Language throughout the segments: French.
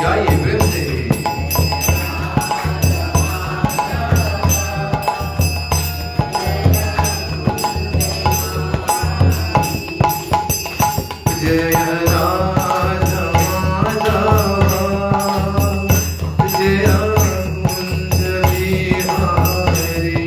गाइए प्रेम से। जय राधा माधव जय कुंज बिहारी।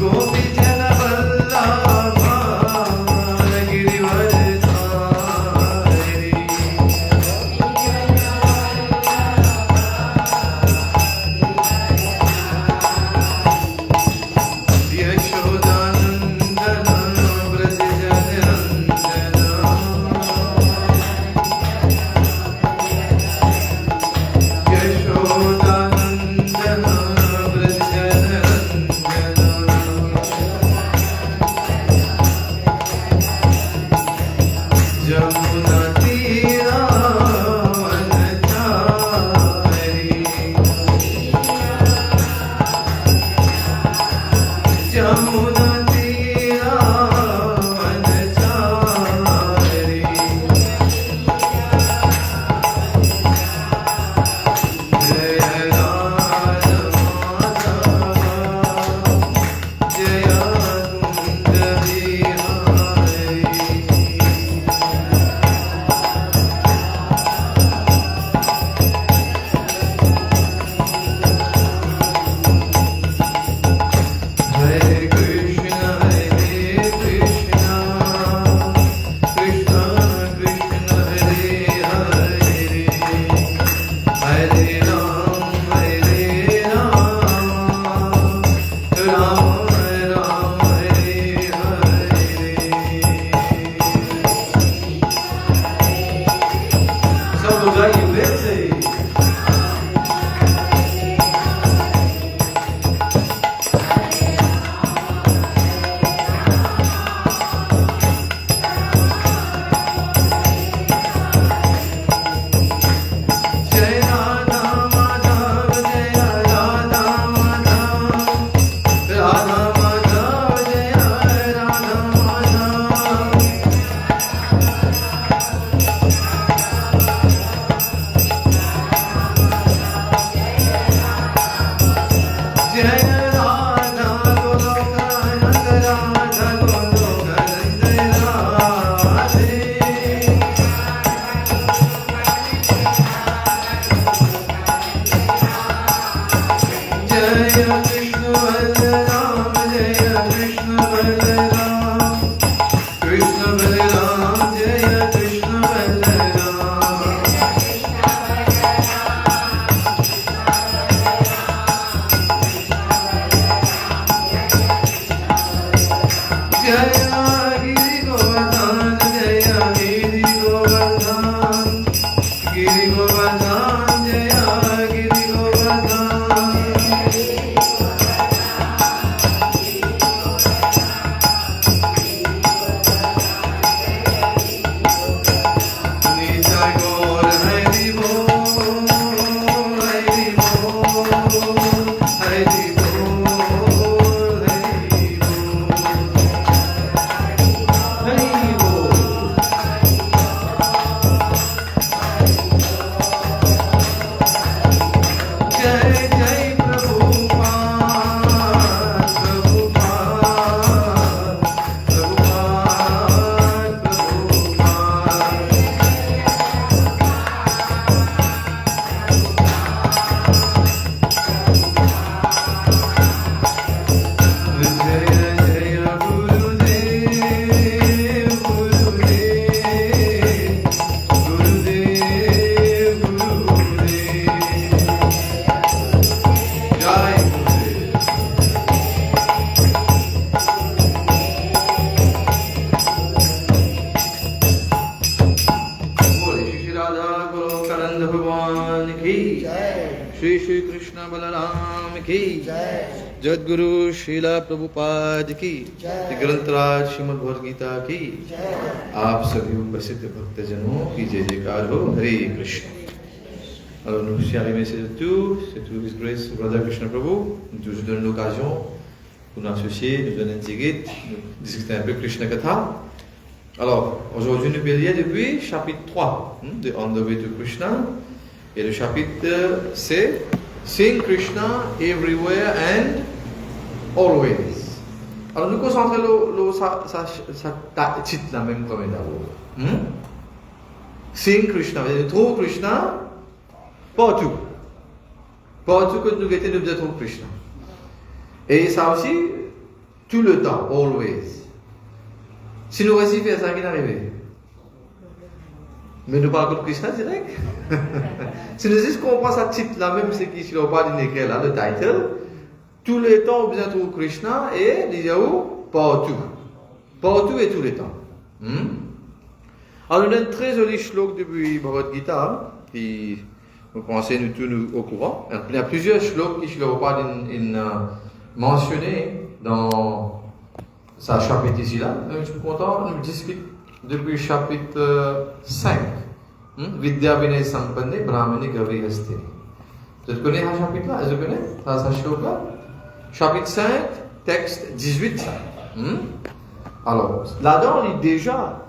गोपी जन वल्लभा गिरिवर धारी। यशोदानंदन व्रज जन रंजना। यशोदानंदन व्रज जन रंजना। जमुना तीरा वनचारी। जमुना तीरा वनचारी। जय राधा माधव जय कुंज Bihari. Hare Krishna Krishna Krishna Hare Hare Hare Ram Ram Ram Hare Hare। सब लोग गाइए प्रेम से। जय राधा माधव जय राधा माधव राधा माधव जय राधा माधव। जय राधा गोलोकानंद राधा गोलोकानंद राधे। जय कृष्ण बलराम जय कृष्ण बलराम कृष्ण बलराम जय कृष्ण बलराम। जय गिरि गोवर्धन जय गिरि गोवर्धन गिरि गोवर्धन जय गिरि गोवर्धन। निताय गौर हरि बोल हरि बोल हरि बोल हरि बोल हरि बोल। जय जय प्रभुपाद प्रभुपाद प्रभुपाद प्रभुपाद। जय जय गुरुदेव गुरुदेव गुरुदेव गुरुदेव। जय गुरुदेव। बोले श्री राधा गोलोकानंद भगवान की श्री श्री कृष्ण बलराम की जगद्गुरु श्रीला प्रभुपाद की ग्रंथराज श्रीमद् भगवद गीता की आप सभी उपस्थित भक्तजनों की जय जयकार हो। हरे Krishna. Alors nous sommes arrivés c'est tout His Grace, Brother Krishna Prabhu, nous nous donne l'occasion pour nous associer, nous donner une tigit, nous discuter un peu Krishna Katha. Alors, aujourd'hui nous parlons depuis chapitre 3 de On the Way to Krishna. Et le chapitre c'est Sing Krishna everywhere and always. Alors nous concentrons sa titre là même comme d'abord. Sing Krishna, nous trouvons Krishna partout. Partout que nous guettons, nous trouvons Krishna. Et ça aussi, tout le temps, always. Si nous réussissons à faire ça, qui n'arrive. Mais nous parlons de Krishna direct. Si nous juste comprend ce titre-là, même ce qui ne pas écrit là, le title, tout le temps, on besoin de trouver Krishna et il y a où? Partout. Partout et tout le temps. Alors, il y a un très joli shlok depuis Bhagavad Gita, qui nous pensons nous tous au courant. Il y a plusieurs shloks qui ne sont pas mentionnés dans sa chapitre ici là. Je suis content, nous discutons depuis le chapitre 5. Vidya Vinay Sampanne Brahmani Gavi Hastini. Vous connaissez ce chapitre là? Vous connaissez ce shlok là? Chapitre 5, texte 18. Alors, là-dedans, on lit déjà.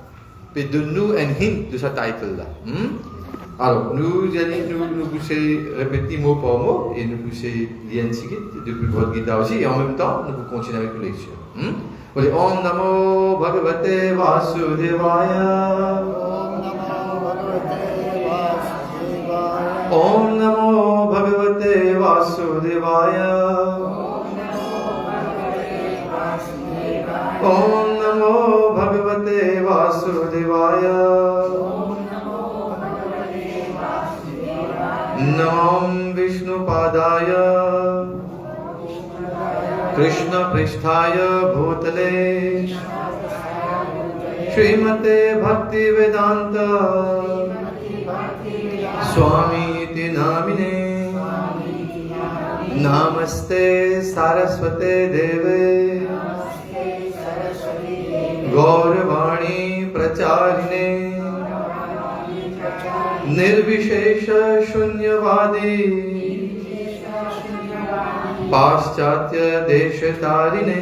Et donne-nous un hint de ce title-là. Alors, nous pouvons répéter mot par mot et nous pouvons lire un ticket depuis votre guitare aussi et en même temps, nous pouvons continuer avec la lecture. Vous dites Om Namo Bhagavate Vasudevaya. Om Namo Bhagavate Vasudevaya. Om Namo Bhagavate Vasudevaya. Nam Vishnu Padaya Krishna Pristhaya Bhutale Srimate Bhakti Vedanta Swami Iti Namine Namaste Saraswate Deve Gauravani Pracharine Nirvishesha Shunyavadi Paschatya Deshatarine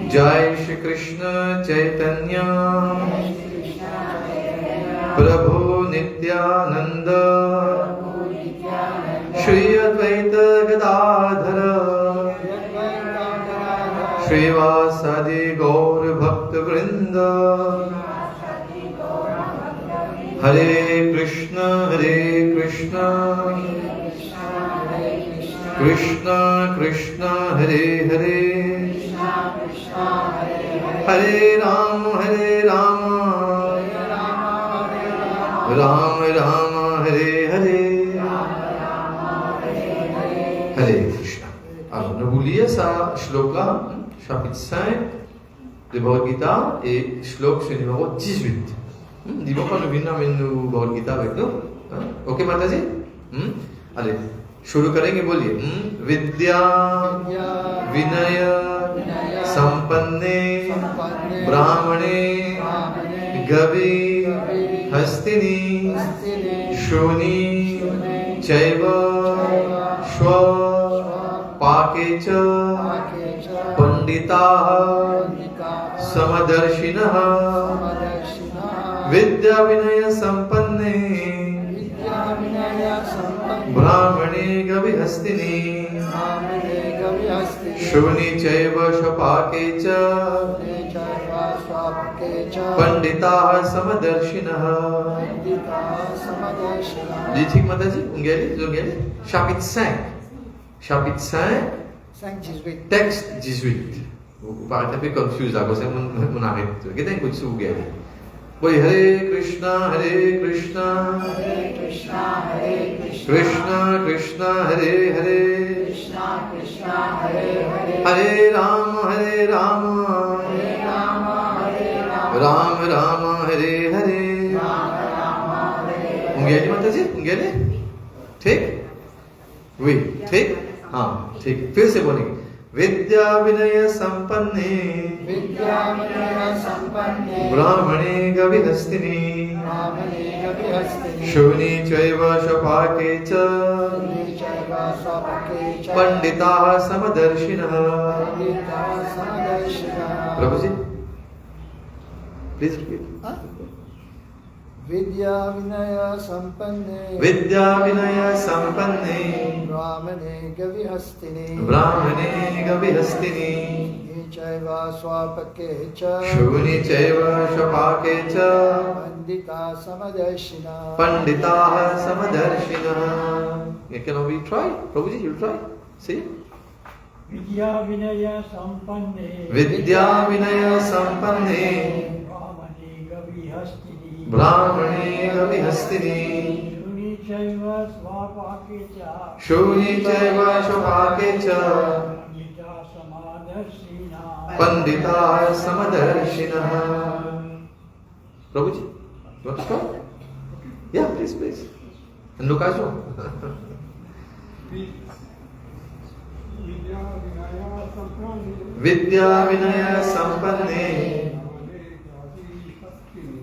Jai Shri Krishna Chaitanya Prabhu Nityananda Shri Advaita Gadadhara Srivasadi Gaur Bhakta Vrinda Hare Krishna Krishna Krishna Hare Hare Hare Rama Rama Rama Hare Hare Hare Krishna. Alors, nous vous lisons ça, shlok-là, chapitre 5 de Bhagavad Gita et shlok c'est numéro 18. Dis-moi quand nous venons amener nous Bhagavad Gita avec nous. Ok, Mataji? Allez, शुरू करेंगे बोलिए विद्या विनय संपन्ने ब्राह्मणे गवि हस्तिनी शूनी चैव श्व पाके च पंडिताः समदर्शिनः विद्या विनय संपन्ने ब्राह्मणे गविहस्तिनी शूनि चैव शपाके च पंडिताः समदर्शिनः. जी ठीक माता जी Ungeli chapitre 5 texte 18. Vous paraissez un peu confus là, parce que mon arrête. Qu'est-ce que vous Ungeli? Oui, Hare Krishna, Krishna Krishna, Hare Hare, Hare Rama, Rama Rama, Hare Hare. Ungeli Mataji, Ungeli? ठीक? Oui, ठीक? हाँ, ठीक. फिर से बोलेंगे. Vidya Vinaya Sampanne Brahmane Gavihastini Shuni Chaiva Shapake Cha Panditaha Samadarshinaha. Prabhuji, please repeat. Vidya Vinaya Sampanne Brahmane Gavihastini Chaiva Swapake Cha Shuni Chaiva Shapake Cha Pandita Samadarshina. Can we try? Prabhuji, you try? See? Vidya Vinaya Sampanne Brahmane Gavihastini Shuni Chaiva Shapake Cha Pandita Samadarshina. Prabhuji, you want to start? Yeah, please. And look as well. Vidya Vinaya Sampanne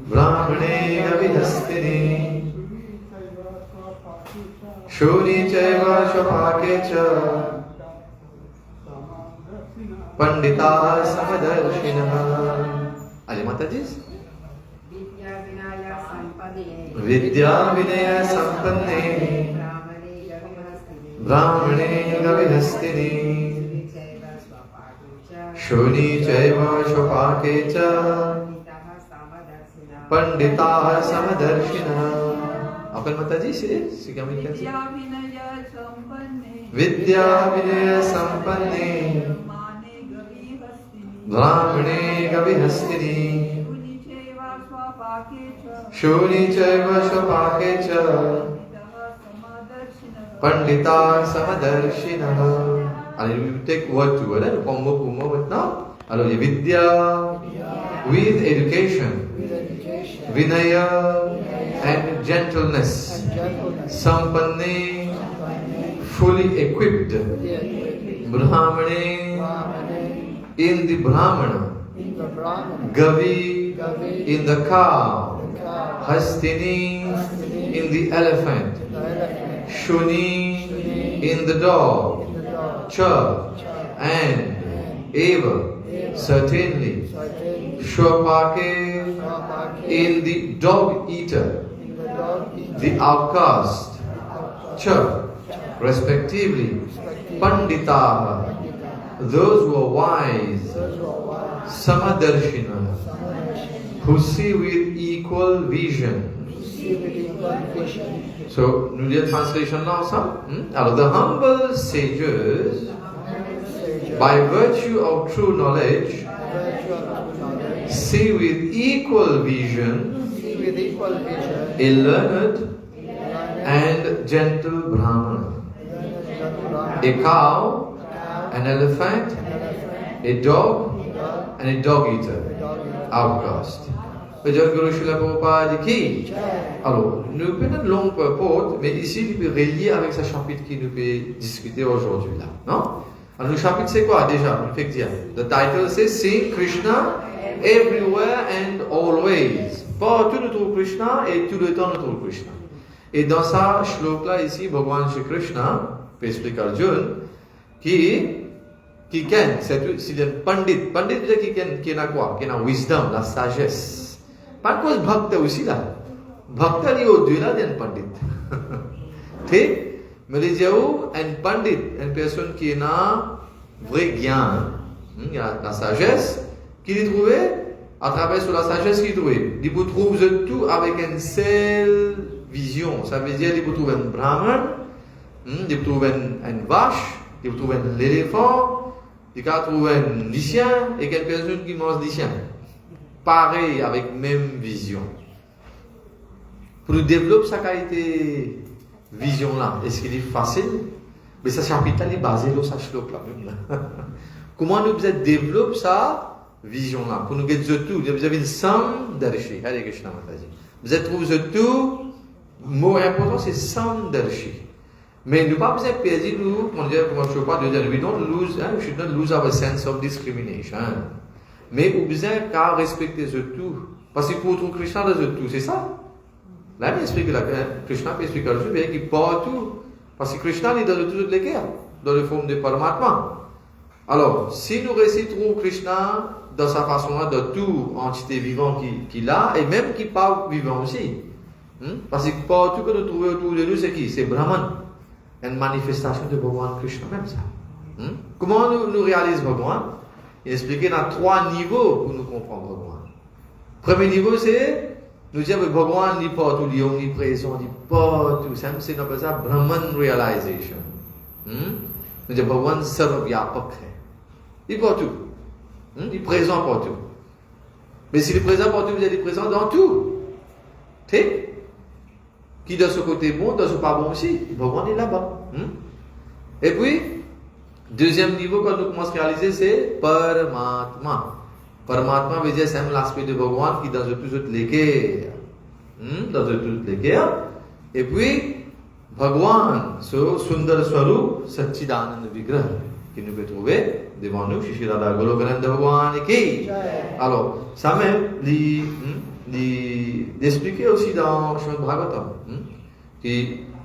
Brahmane Gavihastini Shuni Chaiva Shapake Cha Pandita Samadarshina. Ali Mataji? Vidya Vinaya Sampanne Brahmane Gavihastini Shuni Chaiva Shapake Cha Panditaha Samadarshina. Apan Mataji, see can we can see? Vidya Vinaya Sampanne Brahmane Gavihastini Shuni Chaiva Shapake Cha Pandita Samadarshina. And we take word to word and combo now. Alors, Vidya with education, Vinaya and gentleness, Sampanne fully equipped, Brahmane in the Brahmana, Gavi in the cow, Hastini in the elephant, Shuni in the dog, Cha and Eva certainly, Shwapake in the dog eater, the outcast, Cha respectively, Panditaha those who are wise, Samadarshina who see with equal vision. So, nous lisons translation là ensemble. Alors, the humble sages, by virtue of true knowledge, see with equal vision a learned and gentle Brahmana, a cow, an elephant, a dog, and a dog eater, outcast. Jadguru Srila Prabhupada qui. Alors, nous prenons une longue porte, mais ici, nous pouvons relier avec ce chapitre qui nous peut discuter aujourd'hui là. Non? Alors, le chapitre c'est quoi déjà? The title says Seeing Krishna everywhere and always. Partout nous trouvons Krishna et tout le temps nous trouvons Krishna. Et dans ça, shlok là ici, Bhagavan Shri Krishna, peut expliquer Arjuna, qui ken, c'est un pandit. Pandit veut dire qui a quoi? Qui a wisdom, la sagesse. Par contre, bhakta aussi là. Bhakta est au-delà d'un pandit. ठीक? Mais les gens, un pandit, une personne qui a vrai gyan, il y a la sagesse, qu'il est trouvé, à travers la sagesse qu'il trouve. Il peut trouver tout avec une seule vision. Ça veut dire qu'il peut trouver un brahman, il peut trouver une vache, il peut trouver un éléphant, il peut trouver un lycéen et quelqu'une personne qui mange lycéen. Pareil, avec même vision. Pour développer sa qualité vision-là, est-ce qu'il est facile? Mais ce chapitre est basé sur ce shlok-là. Comment nous développer sa vision-là? Pour nous dire tout, vous avez une samdarshi. Hare Krishna Mataji. Vous avez trouvé tout, le mot important c'est samdarshi. Mais nous pas besoin de perdre, nous, comme je parle de we don't lose, we should not lose our sense of discrimination. Mais nous besoin qu'à respecter ce tout. Parce que pour trouver Krishna dans ce tout, c'est ça. Là, il explique Krishna peut expliquer à Dieu qu'il porte tout. Parce que Krishna est dans le tout de l'équerre, dans la forme de Paramatma. Alors, si nous récitons Krishna dans sa façon de tout entité vivante qu'il a, et même qui parle vivant aussi. Parce que partout que nous trouvons autour de nous, c'est qui? C'est Brahman. Une manifestation de Bhagavan Krishna, même ça. Comment nous réalisons Bhagavan? Il explique dans 3 niveaux pour nous comprendre Bhagavan. Premier niveau, c'est nous dire que Bhagavan n'est pas tout, il est omniprésent, il n'est pas tout. C'est appelle ça Brahman realization. Nous dire Bhagavan sarvavyapak है. Il est partout. Il est présent partout. Mais s'il est présent partout, il est présent dans tout. T'es? Qui dans ce côté bon, dans ce pas bon aussi. Bhagavan est là-bas. Et puis, deuxième niveau, quand nous commençons à réaliser, c'est Paramatma. Paramatma veut dire c'est l'aspect de Bhagavan qui est dans tout l'équerre. Dans tout l'équerre. Et puis, Bhagavan, ce Sundar Swarup, Satchidananda Vigraha, qui nous peut trouver devant nous, Shri Radha Golokananda Bhagavan qui. Alors, ça même, d'expliquer aussi dans Srimad Bhagavatam,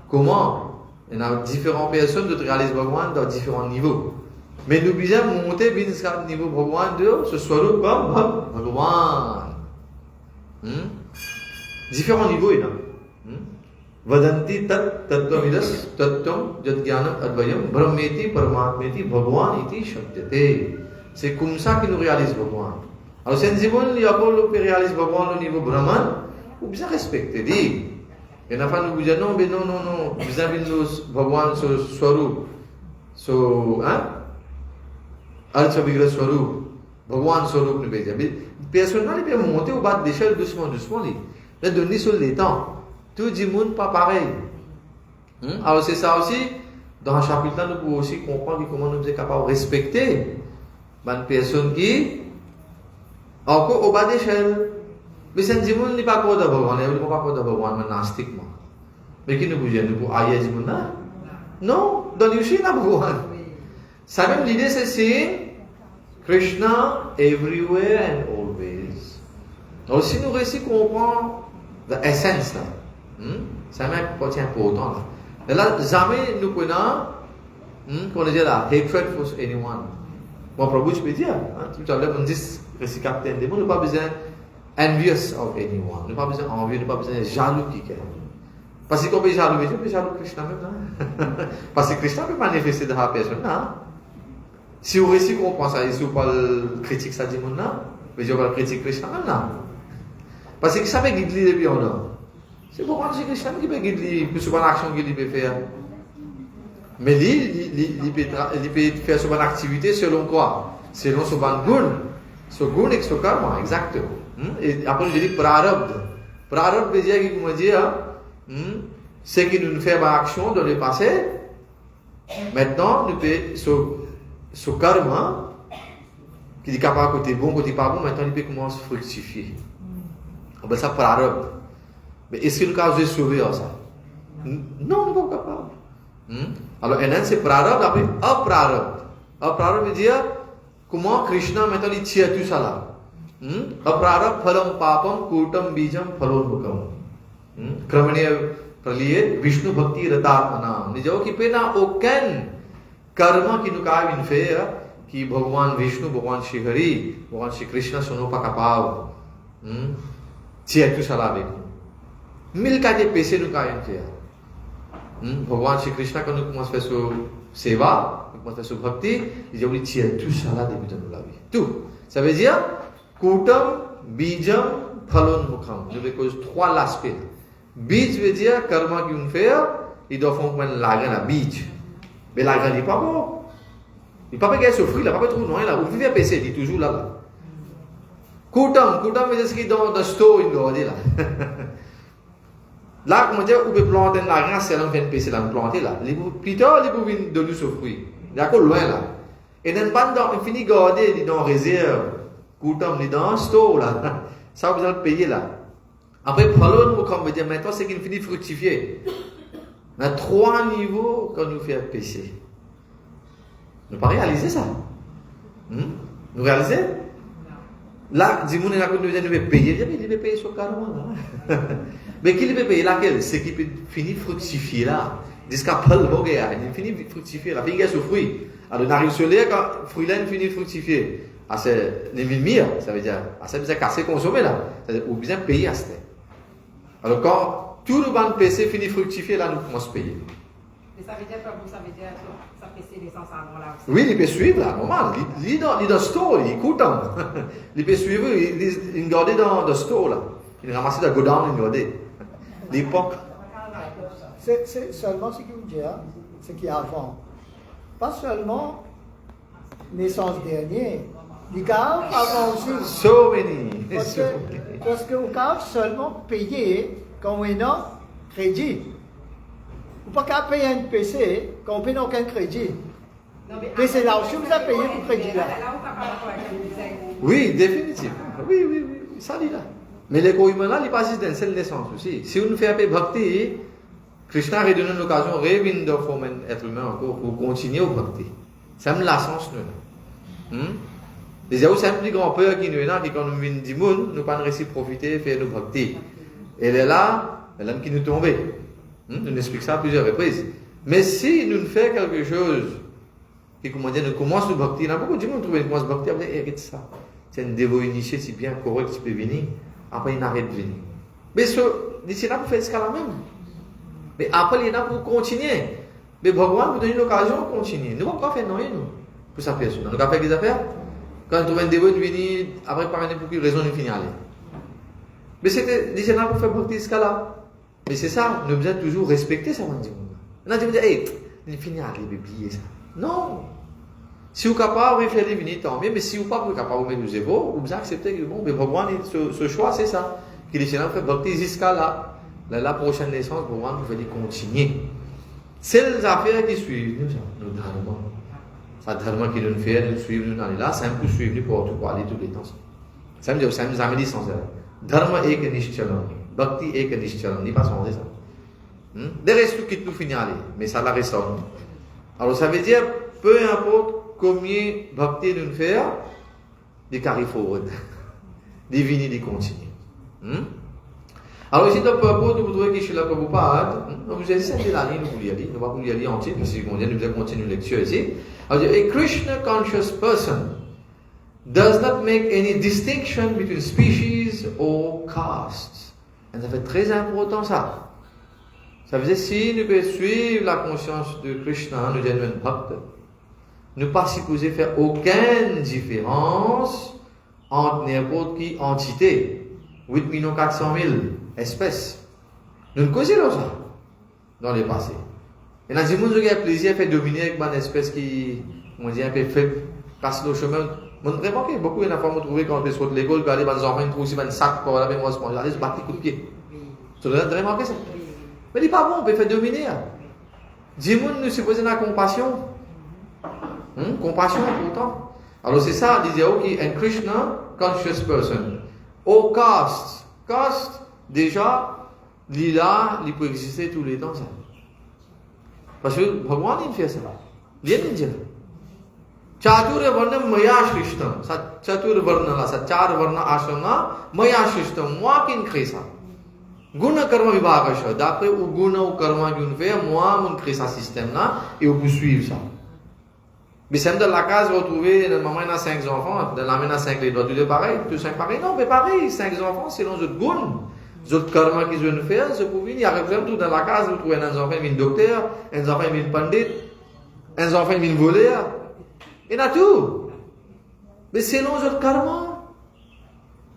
comment il y a différentes personnes qui réalisent Bhagavan dans différents niveaux. Mais nous devons monter jusqu'à niveau Bhagavan de ce Swarup comme Bhagavan. Différents niveaux, il y a. Vadanti tat tattvavidas tattam jadgyanam advayam brahmeti paramatmeti bhagavan iti shabdyate. C'est comme ça que nous réalisons Bhagavan. Alors, c'est un niveau où il réalise Bhagavan au niveau Brahman, ou bien respecter. Il y en a pas nous dire non, mais non, vous avez Bhagavan ce Swarup. So, Archa Vigra Swarup. Bhagavan Swarup nous dire. Mais personnellement, il peut monter au bas de l'échelle doucement. Là, donner sur les temps. Tout le monde pas pareil. Alors c'est ça aussi, dans un chapitre là, nous pouvons aussi comprendre comment nous sommes capables de respecter une personne qui encore au bas d'échelle. Mais c'est un monde n'est pas quoi d'abord, on n'est pas quoi d'abord, on est nastiquement. Mais qui nous bouge, nous pouvons ailleurs du monde là? Non, dans l'Ushi là, ça même l'idée c'est Krishna everywhere and always. Alors si nous réussissons à comprendre l'essence là, ça même pas important là. Et là, jamais nous prenons, qu'on dit là, hatred for anyone. Moi, Prabhu, je peux dire, tout à l'heure, on dit, c'est capitaine, nous n'avons pas besoin envious of anyone. Nous n'avons pas besoin d'envie, nous n'avons pas besoin de jaloux qui est. Parce qu'on peut jaloux, mais on peut jaloux Krishna même là. Parce que Krishna peut manifester dans la personne là. Si vous réussissez à comprendre ça, si vous parlez critique ça dit mon là, mais je vais critiquer Krishna même là. Parce que ça peut guider les biens là. C'est pour moi que Krishna qui peut guider, pour ce action qu'il peut faire. Mais il peut faire son activité selon quoi? Selon son gun. Son gun et son karma, exact. Et après, je dis prarabdha. Prarabdha veut dire qu'il me dit, c'est qu'il nous fait une action dans le passé. Maintenant, nous faisons son karma, qui est capable de côté bon, côté pas bon, maintenant il peut commencer à fructifier. On appelle ça prarabdha. Mais est-ce que nous avons sauvé ça? Non, nous ne sommes pas capables. Alors, c'est prarabdha, après aprarabdha. Aprarabdha veut dire comment Krishna maintenant il tient tout ça là. Aprarabdha phalam papam kutam bijam phalonmukam. Kramaniya praliye Vishnu bhakti ratatmana. Nous disons qu'il peut n'a aucun karma qui nous a fait, qui Bhagavan Vishnu, Bhagavan Shri Hari, Bhagavan Shri Krishna sont pas capables. Tient tout ça là avec nous. Mille cas de péchés nous ont fait. Bhagavan Shri Krishna, quand nous commençons à faire ce seva, nous commençons à faire ce bhakti, il dit qu'il tient tout ça là depuis dans la vie. Tout. Ça veut dire, kutam, bijam, phalon, mukham. Nous avons 3 aspects. Bij veut dire, karma qu'on fait, il doit faire un lagan à bij. Mais lagan n'est pas bon. Il ne peut pas gagner ce fruit, il ne peut pas trop loin là. Vous vivez à PC, il est toujours là. Kutam veut dire ce qui est dans le store, il doit dire là. Là, comment dire, on peut planter la graine, c'est là, on fait un PC là, on planter là. Plus tard, il peut donner ce fruit. Il est encore loin là. Et dans le bande, on finit de garder, il est dans réserve. Kutam, il est dans le store là. Ça, vous allez le payer là. Après, phalon, comme veut dire, maintenant, c'est qu'il finit de fructifier. Il y a 3 niveaux quand nous faisons péché. Nous ne pas réaliser ça. Nous réalisez? Là, dis-moi, nous devons payer. Il devait payer sur carrément. Mais qui peut payer laquelle? C'est qui peut finir fructifier là. Jusqu'à Paul Bogéa, il finit fructifier là. Il y a ce fruit. Alors, on arrive sur l'air quand le fruit là finit fructifier. Ah, c'est les mille ça veut dire. Ah, ça veut dire casser, consommer là. C'est-à-dire, ou bien payer à ce temps. Alors, quand tout le banc de PC finit fructifier, là, nous commençons à payer. Mais ça veut dire que vous, ça veut dire que ça fait l'essence avant là aussi. Oui, il peut suivre là, normal. Il est dans le store, il écoute. Il peut suivre, il garde dans le store là. Il ramasse dans le godown, il garde. L'époque. C'est seulement ce qu'il vous dit, hein, ce qui est avant. Pas seulement naissance dernière. Les gars avant aussi. So many. Parce que vous pouvez seulement payer quand on a crédit. Vous ne pouvez pas payer un PC quand on n'a aucun crédit. Mais c'est là aussi que vous avez payé pour crédit là. Oui, définitivement. Oui, ça dit là. Mais les coïmans là, ils passent d'une seule naissance aussi. Si on fait un peu bhakti, Krishna a donné l'occasion de revenir de former un être humain encore pour continuer au bhakti. Ça me la sens nous. Les gens c'est un petit grand-père qui nous est là, qui quand nous venons du monde, nous pas réussi à profiter, faire nos bhakti. Elle est là, elle aime qui nous tombe. Nous expliquons ça à plusieurs reprises. Mais si nous faisons quelque chose, qui comment dire, nous commençons le bhakti, il y a beaucoup de gens qui trouvent qu'on commence le bhakti, après arrête ça. C'est un dévot initié, c'est bien correct, tu peux venir. Après il arrête de venir. Mais d'ici là, pour faire ce cas-là même. Mais après, il y en a pour continuer. Mais Bhagwan vous donne l'occasion de continuer. Nous ne pouvons pas faire non, nous, pour sa personne. Nous ne pouvons pas faire des affaires. Quand on trouve un dévot, nous venir, après, par exemple, pour quelle raison nous finir aller. Mais c'était, d'ici là, pour faire bhakti ce cas-là. Mais c'est ça, nous devons toujours respecter ça. On a dit, hey, il finit à aller oublier ça. Non. Si vous êtes capable de faire les venir, tant mieux. Mais si vous n'êtes pas capable de mettre le zéro, vous acceptez que bon, mais Bhagwan, ce choix, c'est ça. Qu'il est là, fait bhakti jusqu'à là. La prochaine naissance, Bhagwan, vous allez continuer. C'est les affaires qui suivent nous, nos dharma. Ça, dharma qui nous fait, nous suivre, nous aller là, c'est un peu suivre nous pour aller tous les temps. Ça me dit, ça me dit sans ça. Dharma est que nishchalam. Bhakti est que nishchalam. N'est pas sans ça. Des restes qui nous finissent aller, mais ça la reste. Alors ça veut dire, peu importe combien bhakti nous fait, des carry forward. Des vignes, des continuer. Alors ici, dans le propos, vous trouvez que je suis là pour vous parler. Vous avez cette année, nous voulons y aller. Nous ne pouvons pas y aller entier, mais si nous allons continuer la lecture ici. Alors, a Krishna conscious person does not make any distinction between species or castes. Et ça fait très important ça. Ça veut dire si nous pouvons suivre la conscience de Krishna, nous devenons bhakta. Nous ne pas supposés faire aucune différence entre n'importe quelle entité. 8 400 000 espèces. Nous ne causons ça dans le passé. Et dans les gens qui ont plaisir à faire dominer avec une espèce qui, on dit, un peu faible, passe le chemin. On remarque beaucoup de fois, on trouve quand on sort de l'école, quand les enfants trouvent aussi un sac pour aller se manger, aller se battre les coups de pied. Tu as remarqué ça? Mais il n'est pas bon, on peut faire dominer. Dis-moi, nous supposons la compassion. Compassion, pourtant. Alors c'est ça, il disait, ok, un Krishna conscious person. Au caste. Caste, déjà, l'ila, il peut exister tous les temps, ça. Parce que Bhagwan, il fait ça. Il vient de dire. Chatur varna maya shrishtam. Ça, chatur varna là, ça, char varna ashrama, maya shrishtam. Moi qui crée ça. Guna karma vibhagasha. D'après ou guna ou karma qui fait, moi, mon crée ça système là, et on peut suivre ça. Mais c'est dans la case, vous retrouvez, la maman a 5 enfants, la maman a 5, les doigts, tous pareil, tous 5 pareils. Non, mais pareil, 5 enfants, c'est dans notre goût. Les autres karma qu'ils veulent faire, c'est pour venir. Il y a rien tout dans la case, vous trouvez un enfant qui vient docteur, un enfant qui vient pandit, un enfant qui vient voler. Il y en a tout. Mais c'est dans notre karma.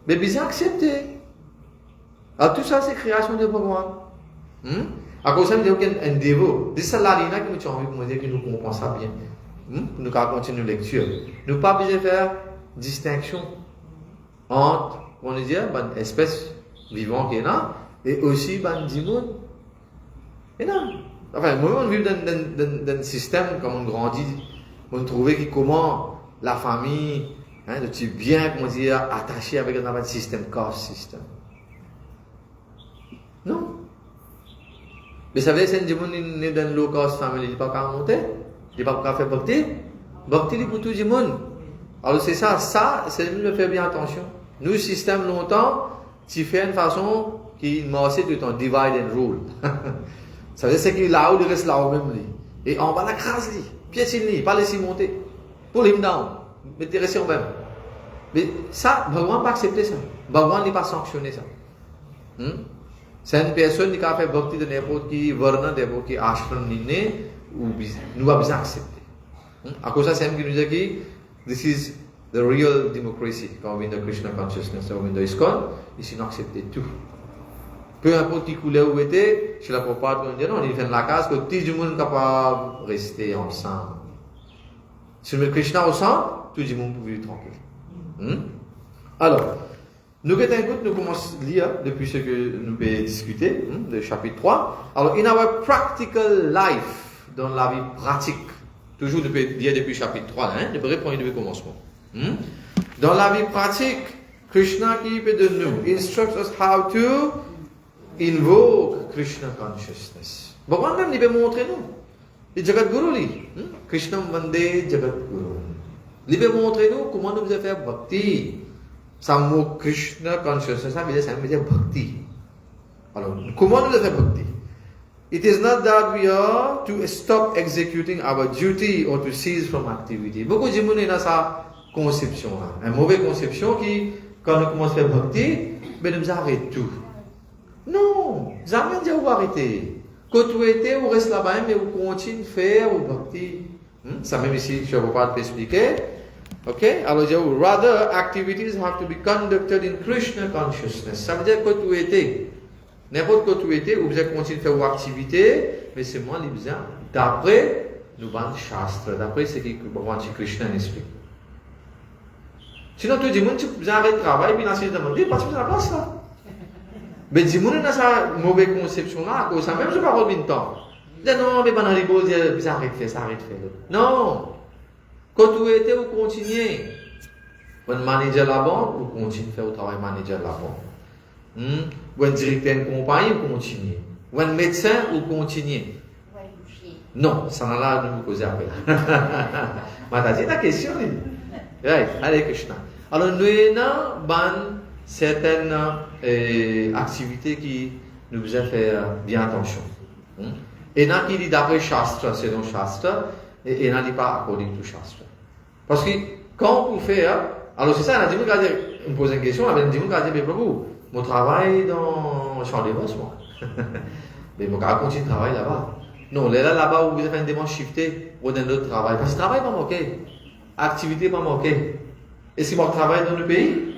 Mais bien accepté. Alors tout ça, c'est création de Bhagwan. À cause de ça, il y a un dévot. C'est ça la ligne qui nous a envie de dire que nous comprenons ça bien. Nous allons continuer la lecture. Nous ne pas besoin de faire distinction entre, on dit, une espèce vivante qui est là, et aussi une dimoun. Et non. Enfin, moi, on vit dans un système, comme on grandit, on trouve comment la famille, de type bien, comment dire, attaché avec un système caste système. Non. Mais ça veut dire que si on est dans une low-cost family, il n'y a pas qu'à monter, il n'y a pas qu'à faire bhakti. Bhakti, c'est pour tout le monde. Alors c'est ça, c'est de faire bien attention. Nous, système longtemps, tu fais une façon qui marche tout le temps, divide and rule. Ça veut dire c'est qu'il là où il reste là où même. Et on va la craser, piétiner, pas laisser monter. Pull him down, mettez rester au même. Mais ça, Bhagwan n'a pas accepté ça. Bhagwan n'a pas sanctionné ça. C'est une personne qui a fait bhakti de n'importe qui varna, n'importe qui ashram nous a besoin accepter. À cause de ça, c'est qui nous dit que this is the real democracy. Quand on vient de Krishna consciousness, quand on vient de ISKCON, ici on accepte tout. Peu importe qui coulait où était, chez la Prabhupada, on dit non, il fait la case que tout le monde est capable de rester ensemble. Si on met Krishna au centre, tout le monde peut vivre tranquille. Alors, nous commençons à lire depuis ce que nous avons discuté, le chapitre 3. Alors, in our practical life, dans la vie pratique, toujours nous pouvons lire depuis le chapitre 3, depuis le premier commencement. Dans la vie pratique, Krishna qui peut de nous instructs us how to invoke Krishna consciousness. Bhagwan même il peut montrer nous. Le Jagat Guru li, Krishna Vande Jagat Guru. Il peut montrer nous comment nous devons faire bhakti. Ça mot Krishna consciousness, ça veut dire bhakti. Alors, comment nous devons faire bhakti? It is not that we are to stop executing our duty or to cease from activity. Beaucoup de gens ont sa conception là, une mauvaise conception qui, quand on commence à faire bhakti, ben nous arrête tout. Non, jamais dire vous arrêter. Quand vous êtes, vous restez là-bas, mais vous continuez à faire ou bhakti. Ça même ici, je ne vais pas expliquer. Ok? Alors, je dis, rather, activities have to be conducted in Krishna consciousness. Ça veut dire que vous êtes, n'importe quoi vous êtes, vous devez continuer à faire vos activités, mais c'est moi qui besoin. D'après, nous avons Shastra, d'après ce que Bhagavan Krishna explique. Sinon, tout le monde, vous arrêtez le travail, puis vous demandez, parce que vous n'avez pas ça. Mais si vous avez cette mauvaise conception-là, ça même, je ne vais pas avoir de temps. Non, mais pendant les beaux, vous arrêtez de faire ça, arrêtez de faire ça. Non! Quand vous êtes, vous continuez. Vous êtes manager là-bas, vous continuez à faire le travail manager là-bas. Vous êtes directeur de compagnie, vous continuez. Vous êtes médecin, vous continuez. Non, ça n'a pas de vous poser après. C'est la question. Right, allez, Krishna. Alors, nous avons certaines activités qui nous devons faire bien attention. Et là, qui dit d'après Shastra, c'est non Shastra, et il n'a dit pas according to Shastra. Parce que quand vous faites, alors c'est ça, on me pose une question, on me dit, mais Prabhu, mon travail dans le champ d'évancement. Mais mon gars continue de travailler là-bas. Non, là-bas, vous avez une demande shiftée, ou dans d'autres travail. Parce que le travail n'est pas manqué. Activité n'est pas manquée. Et si mon travail dans le pays,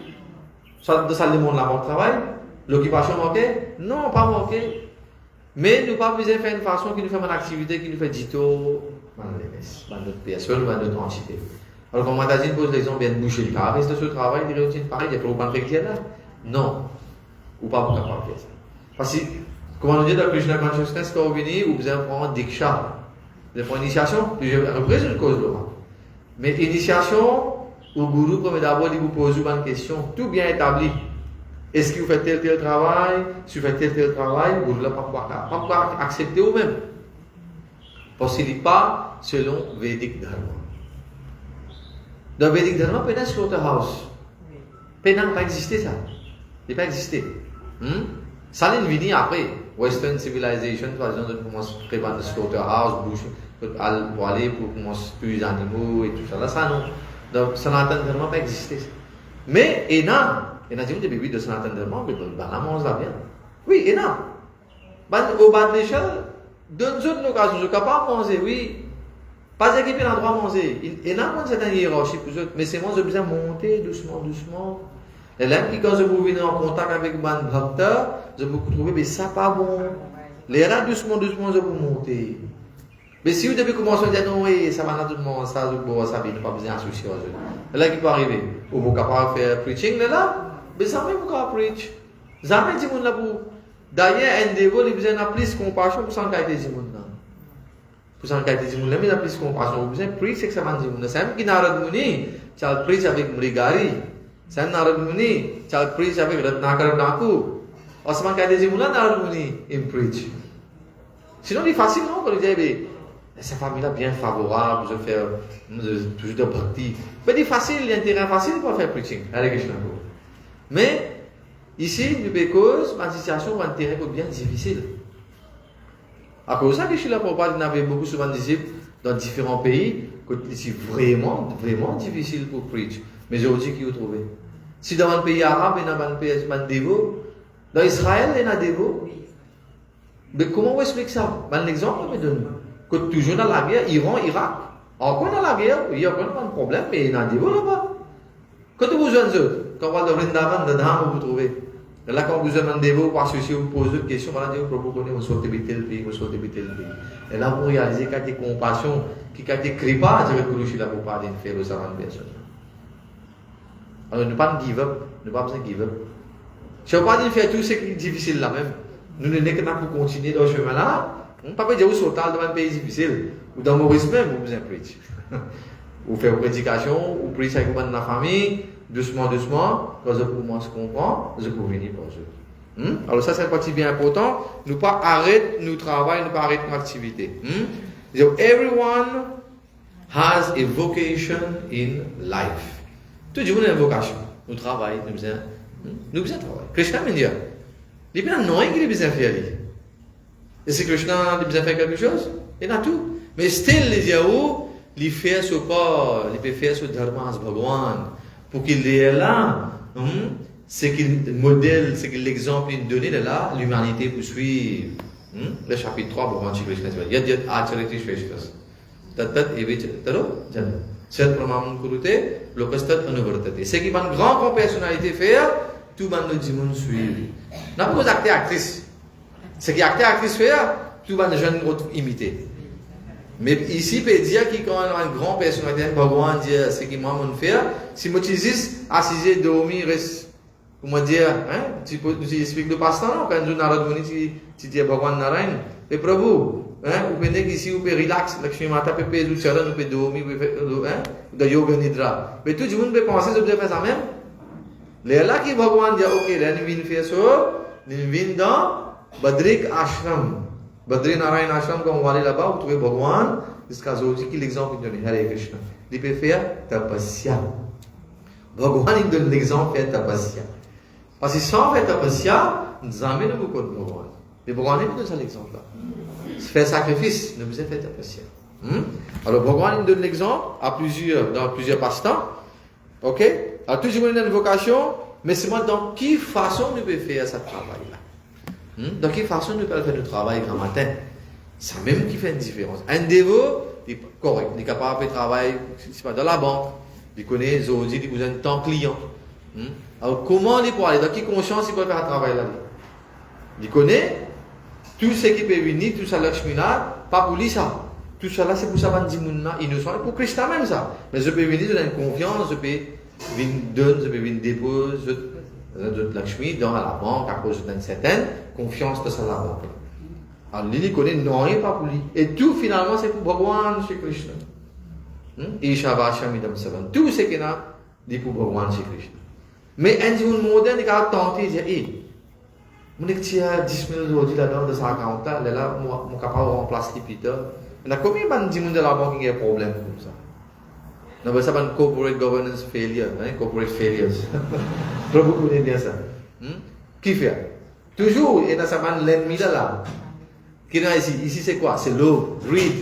ça demande là, mon travail, l'occupation manquée? Non, pas manquée. Mais nous pas besoin de faire une façon qui nous fait une activité qui nous fait dito dans notre personne, dans notre entité. Alors, quand Matazine pose l'exemple, bien de boucher le carré de ce travail, il dit pareil, il y a pas de faire là. Non. Ou pas pour faire ça. Parce que, comme on dit dans Krishna Consciousness, quand vous venez, vous avez prendre Diksha. Vous avez prendre initiation, je représente une cause là. Mais initiation, au Guru, comme d'abord, il vous pose une question, tout bien établi. Est-ce que vous faites tel travail? Si vous faites tel travail, vous ne pouvez pas accepter vous-même. Parce qu'il n'est pas selon Vedic Dharma. Dans Vedic Dharma, il y a un slaughterhouse. Il n'a pas existé ça. Il n'a pas existé. Ça n'est venu après. Western civilization, par exemple, on commence à préparer le slaughterhouse, pour aller pour commencer à tuer les animaux et tout ça. Là, ça non. Donc, Sanatana Dharma n'a pas existé. Mais, il y a des bébés de Sanatana Dharma, mais on mange là bien. Oui, il y a. Au bas de l'échelle, dans une occasion, je suis capable de manger, oui. Pas équipé dans le droit de manger. Il y a une certaine hiérarchie pour eux, mais c'est moi, je besoin de monter doucement. Et là, quand je vous venez en contact avec un docteur, je vous trouve, mais ça pas bon. Les rats, doucement, je vous monter. Mais si vous devez commencer à dire non, oui, ça va naturellement, ça, ça vient, pas besoin d'associer aux autres. Là, qui peut arriver? Ou vous êtes capable de faire preaching là, mais jamais vous pouvez preach. Jamais dit là pour. D'ailleurs, un dévot, il a besoin de plus de compassion pour s'en qualité de monde. Pour s'en qualité de monde, il a plus de compassion. Vous besoin de preach, c'est que ça va dire. C'est même qui Narad Muni, tu as preach avec Mrigari. C'est Narad Muni, tu as preach avec Ratnakar Naku. Et c'est qualité de monde, Narad Muni, il preach. Sinon, il est facile, non? Quand on dit, cette famille-là bien favorable, je fais toujours de bhakti. Mais c'est facile, il y a un terrain facile pour faire preaching. Mais, ici, nous cause une situation où un terrain bien difficile. À cause de ça, que je suis là pour parler, il y avait beaucoup souvent de disciples dans différents pays, que c'est vraiment, vraiment difficile pour preach. Mais aujourd'hui, qui vous trouvez? Si dans un pays arabe, il y a un pays dévot, dans Israël, il y a un dévot. Mais comment on explique ça? Un exemple, je me donne. Que toujours dans la guerre, Iran, Irak, encore dans la guerre, il y a encore un problème, mais il y a un dévot là-bas. Quand vous avez besoin d'eux, quand vous allez dans Vrindavan, dedans, vous trouvez. Et là, quand vous avez un dévot, pour associer, vous posez une question, voilà, vous proposez, vous sautez tel pays, vous sautez tel pays. Et là, vous réalisez qu'il y a des compassions, qu'il y a des kripa, je vais vous dire là pour parler de faire aux savants personnes. Alors, ne pas give up, ne pas besoin de give up. Je ne veux pas dire faire tout ce qui est difficile là même. Nous ne sommes que là pour continuer dans ce chemin-là. On ne peut pas dire vous sautez dans un pays difficile, ou dans Maurice même, vous besoin de preach. Ou faire une prédication, ou preach avec la famille, doucement, doucement, quand je commence à comprendre, je peux venir pour eux. Alors ça, c'est une partie bien importante. Nous ne pas arrêter notre travail, nous ne pas arrêter notre activité. So, everyone has a vocation in life. Tout le monde a une vocation. Nous travaillons, nous besoin de travailler. Krishna me dit, il y a non qui a besoin de faire. Et si Krishna a besoin de faire quelque chose, il y a tout. Mais still, les Yahoo, il fait ce pas, il peut faire ce dharma, ce Bhagwan, pour qu'il est là. C'est qu'il modèle, c'est qu'il l'exemple qu'il donne là, l'humanité pour suivre. Le chapitre 3, Bhagwan Shri Krishna dit, Yad Yad Acharati Shveshtas. Tat Tat Evicha Taro Jan. Cette pramam kurute, lokastat anuvartate. C'est qu'il va une grande personnalité faire, tout le monde dit suivre. N'a pas acteur actrice. C'est qu'il acteur actrice faire, tout le monde jeune autre imiter. Mais ici, il peut dire qu'il y a une grande personnalité, Bhagwan dit, c'est qu'il m'a faire. Si moi tu dis, assisé, dormir, reste. Comment dire, tu expliques le passe-temps, quand nous avons dit, tu dis Bhagwan Narayan, mais Prabhu, vous venez ici, vous pouvez relax, Lakshmi Mata peut payer du charan, vous pouvez dormir, vous pouvez de yoga nidra. Mais tout le monde peut penser, vous pouvez faire ça même. Les là qui Bhagwan dit, ok, là, nous venons faire ça, nous venons dans Badrik Ashram. Badri Narayan Ashram, quand on va aller là-bas, vous trouvez Bhagwan, jusqu'à aujourd'hui, qui l'exemple qu'il donne, Hare Krishna. Il peut faire tapasya. Bhagwan, il donne l'exemple de faire tapasya. Parce que sans faire tapasya, nous amènons beaucoup de Bhagwan. Mais Bhagwan, il donne ça l'exemple là. Faire sacrifice, nous faisons faire tapasya. Alors Bhagwan, il donne l'exemple dans plusieurs passe-temps. Ok? Alors, tout le monde a une vocation, mais c'est moi dans quelle façon nous pouvons faire ce travail-là. Dans quelle façon nous pouvons faire notre travail grand matin. C'est même qui fait une différence. Un dévot, il est correct, il est capable de travailler dans la banque, il connaît aujourd'hui, il a besoin de temps client. Alors comment il peut aller, dans quelle conscience il peut faire un travail là? Il connaît tout ce qui peut venir, tout ça Lakshmina, pas pour lui ça. Tout ça là, c'est pour ça que je dis innocent, pour Krishna même ça. Mais je peux venir donner une confiance, je peux venir donner, je peux venir déposer de Lakshmi dans la banque à cause d'une certaine confiance de ça la banque. Alors lui, il connaît non et pas pour lui. Et tout finalement, c'est pour Bhagwan Shri Krishna. Ishavashamidam Savan. Tout ce qu'il y a, c'est pour Bhagwan Shri Krishna. Mais un jour moderne, il a tenté de dire, mon équipe a 10 000 € là-dedans de sa compte là, là, mon capable de remplacer Peter. Il y a combien de gens de la banque qui ont des problèmes comme ça? Non, ça s'appelle corporate governance failure, corporate failures. Vous connaissez bien ça. Qui fait? Toujours, il y a ça l'ennemi là. Qui est ici c'est quoi? C'est l'eau, greed.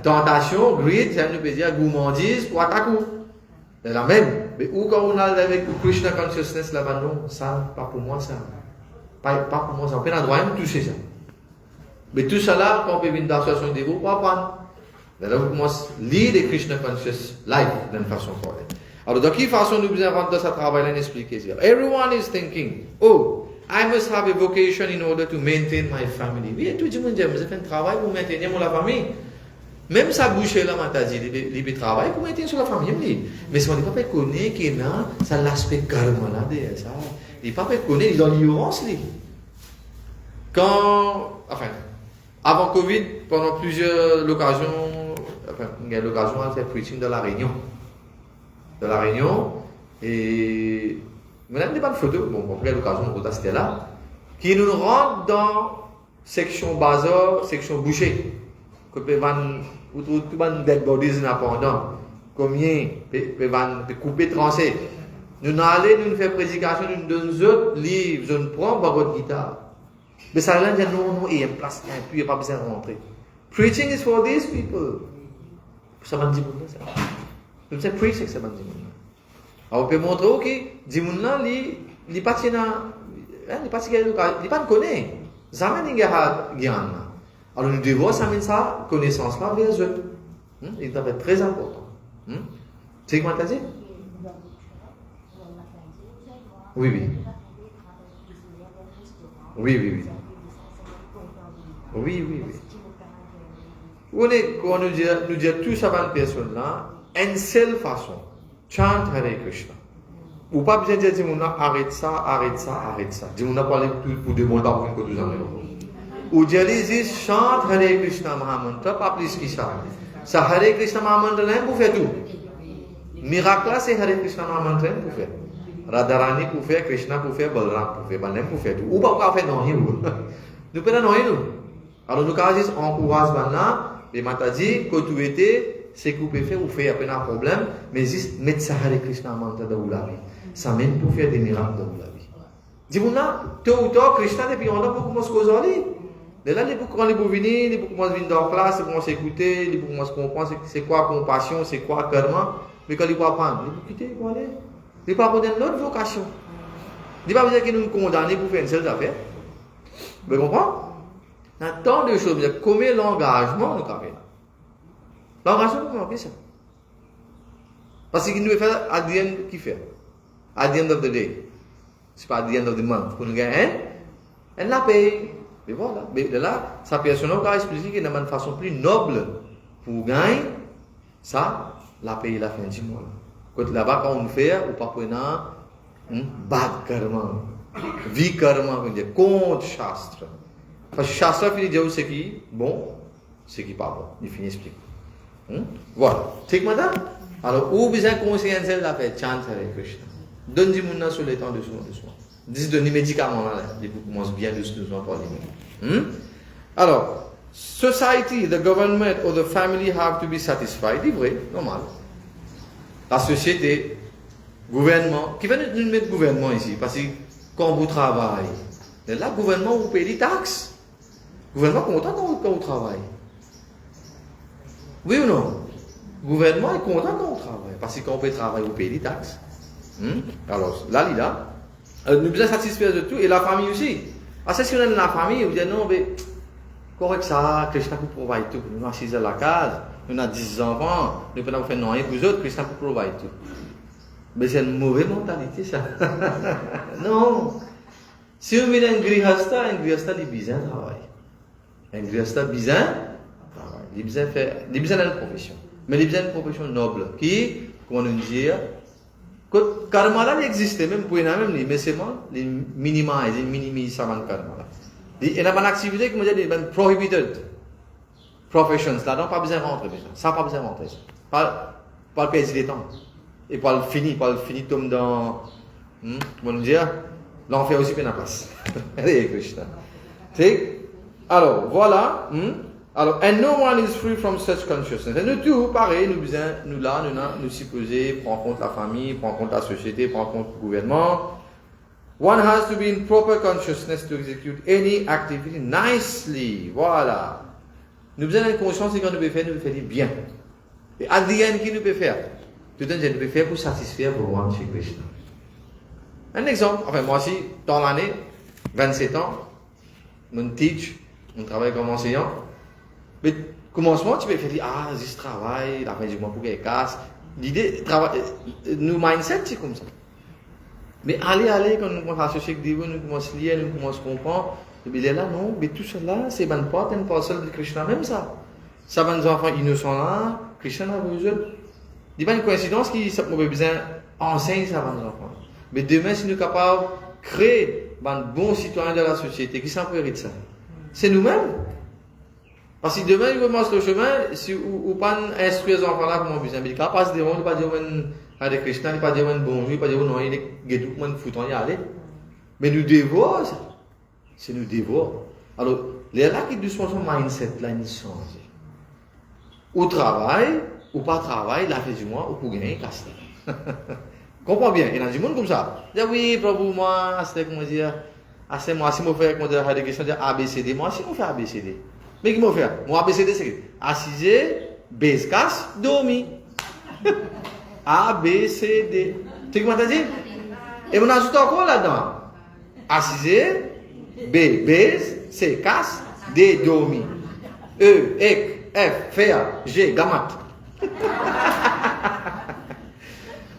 Tentation, greed, ça nous peut dire gourmandise pour attaquer. C'est la même. Mais où quand on a avec Krishna consciousness là-bas, non, ça, pas pour moi ça. Pas pour moi ça. On peut pas droit de toucher ça. Mais tout ça là, quand on peut venir d'association de vous, pas prendre. Là, vous commencez à lire les Krishna Conscious Life d'une façon correcte. Alors, de quelle façon nous devons rendre ce travail-là et expliquer ça? Everyone is thinking, oh, I must have a vocation in order to maintain my family. Oui, tout le monde dit, vous avez fait un travail pour maintenir la famille. Même sa bouche là, m'a dit, il peut travailler pour maintenir la famille. Mais si on ne peut pas connaître qu'il y a ça l'aspect karma là, ça. Il ne peut pas connaître, il est dans l'ignorance. Avant Covid, pendant plusieurs occasions, il y a l'occasion de faire preaching de la Réunion. Et maintenant, il n'y a pas de photo, bon, après l'occasion, c'était là, qui nous rentre dans section bazar, section boucher. Que peut van ou tout dead bodies n'apportant. Combien peut couper trancher. Nous n'allons nous faire prédication nous donne autres livres, nous prend par votre guitare. Mais ça là non et en place et puis il pas besoin de rentrer. Preaching is for these people. Ça va dire ça. Nous c'est preaching ça va dire. Alors on peut montrer que dimun là li pas tient li pas tient li pas connaît. Jamais n'y a rien. Alors nous devons amener ça connaissance là vers eux. Il est très important. C'est quoi t'as dit? Oui. On est quand nous dit tout ça va personne là, une seule façon. Chant Hare Krishna. Ou pas besoin de dire arrête ça. Dis on a parlé pour demander pour que nous en ou dire chante Hare Krishna Mahamantra, pas plus que ça. Ça Hare Krishna Mahamantra là pour faire tout. Miracle là c'est Hare Krishna Mahamantra pour faire. Radharani pour faire, Krishna pour faire, Balram pour faire, Banem pour faire tout. Ou pas faire non, nous pouvons non, nous. Alors nous quand on encourage maintenant, les Mataji, quand tu étais, c'est qu'on peut faire ou faire à peine un problème, mais juste mettre ça Hare Krishna mantra dans la vie. Ça mène pour faire des miracles dans la vie. Dis-moi là, tôt ou tard, Krishna depuis on a beaucoup moins cause en lui. Et là, les beaucoup quand les beaux venir, les beaucoup moins venir dans la classe, les beaucoup moins s'écouter, les beaucoup moins se comprendre, c'est quoi compassion, c'est quoi karma, mais quand ils vont apprendre, les beaucoup quitter, quoi aller. Il ne pas prendre une autre vocation. Il ne pas dire qu'il nous condamne pour faire une seule affaire. Vous comprenez? Il y a tant de choses. Combien l'engagement nous avons? L'engagement, comment on fait ça? Parce qu'il nous fait à the end qui fait? À the end of the day. Ce n'est pas à the end of the month. Pour nous gagner, elle la paye. Mais voilà. Mais de là, sa personne a expliqué d'une façon plus noble pour gagner ça, la paye la fin du mois. Quand là-bas, quand on fait, ou pas prendre bad karma, vikarma, contre Shastra. Parce que Shastra finit de dire ce qui est bon, ce qui n'est pas bon. Il finit d'expliquer. Voilà. C'est que madame, alors, où besoin de conscience de la fête, chante Hare Krishna. Donne-moi sur les temps de soin. Dis donner médicaments là, il commence bien doucement par les alors, society, the government or the family have to be satisfied. C'est vrai, normal. La société, gouvernement, qui va nous mettre gouvernement ici? Parce que quand vous travaillez, là, le gouvernement vous paye des taxes. Le gouvernement est content quand vous travaillez. Oui ou non? Le gouvernement est content quand vous travaillez. Parce que quand on peut travailler, vous payez des taxes. Alors, là, nous sommes bien satisfaits de tout. Et la famille aussi. Parce que si on est dans la famille, vous dites non, mais correct ça, Krishna peut provide tout. Nous sommes assis à la case. Nous avons 10 enfants, nous ne pouvons pas faire rien pour eux autres, Krishna peut provide tout. Mais c'est une mauvaise mentalité, ça. Non. Si on met un grihasta il besoin de travail. Un grihasta besoin de travail. Il besoin d'une profession. Mais il besoin d'une profession noble. Qui, comment nous dire, que karma là existe, même pour nous, mais c'est moi, les minimise ça dans karma là. Il y a une activité qui me dit, prohibited. Professions, là-dedans, pas besoin de rentrer déjà. Ça, pas besoin de rentrer. Pas le perdre des temps. Et pas le finir comme dans, comment dire, l'enfer aussi, bien la place. Allez, Krishna. Alors, voilà. Alors, and no one is free from such consciousness. Et nous tous, pareil, nous supposons prendre en compte la famille, prendre en compte la société, prendre en compte le gouvernement. One has to be in proper consciousness to execute any activity nicely. Voilà. Nous avons une conscience que quand nous pouvons faire bien. Et à the qui nous peut faire? Tout le temps, nous pouvons faire pour satisfaire Bhagavan Shri Krishna. Un exemple, enfin, moi aussi, dans l'année, 27 ans, mon teach, on travaille comme enseignant. Mais, commencement, tu peux faire, je travaille, la fin du mois pour qu'elle casse. L'idée, nous mindset, c'est comme ça. Mais allez, quand nous commençons à associer avec Dieu, nous commençons à lire, nous commençons à comprendre. Il est là, non, mais tout cela, c'est une part and parcel de Krishna, même ça. Ça va nous enfants innocents là, Krishna a besoin. Il n'y a pas une coïncidence qui a besoin d'enseigner ça à nos enfants. Mais demain, si nous sommes capables de créer un bon citoyen de la société, qui s'en peut de ça? C'est nous-mêmes. Parce que demain, ils commencent le chemin, si ou pas instruire les enfants là, comment besoin. Mais ils ne peuvent pas se dire, ils ne peuvent pas dire Hare Krishna, ils ne peuvent pas dire bonjour, ils ne peuvent pas dire non, il est guédou, comment foutre, y aller. Mais nous devons ça. C'est nous devons. Alors, les là qui doucement son mindset là, il change. Ou travail, ou pas travail, la fin du mois, ou pour gagner, casse. Comprends bien, il y a du monde comme ça. Dis oui, Prabhu, moi, c'est comment dire, c'est moi, si je fais comment dire, des questions de ABCD, moi, si je fais ABCD. Mais qui m'a fait? Moi, ABCD, c'est assisé, base casse, dormi. ABCD. Tu vois ce que je dit? Et on ajoute encore là-dedans. Assisé, B, base, C, casse, D, dormi. E, ek, F, fer, G, gamat.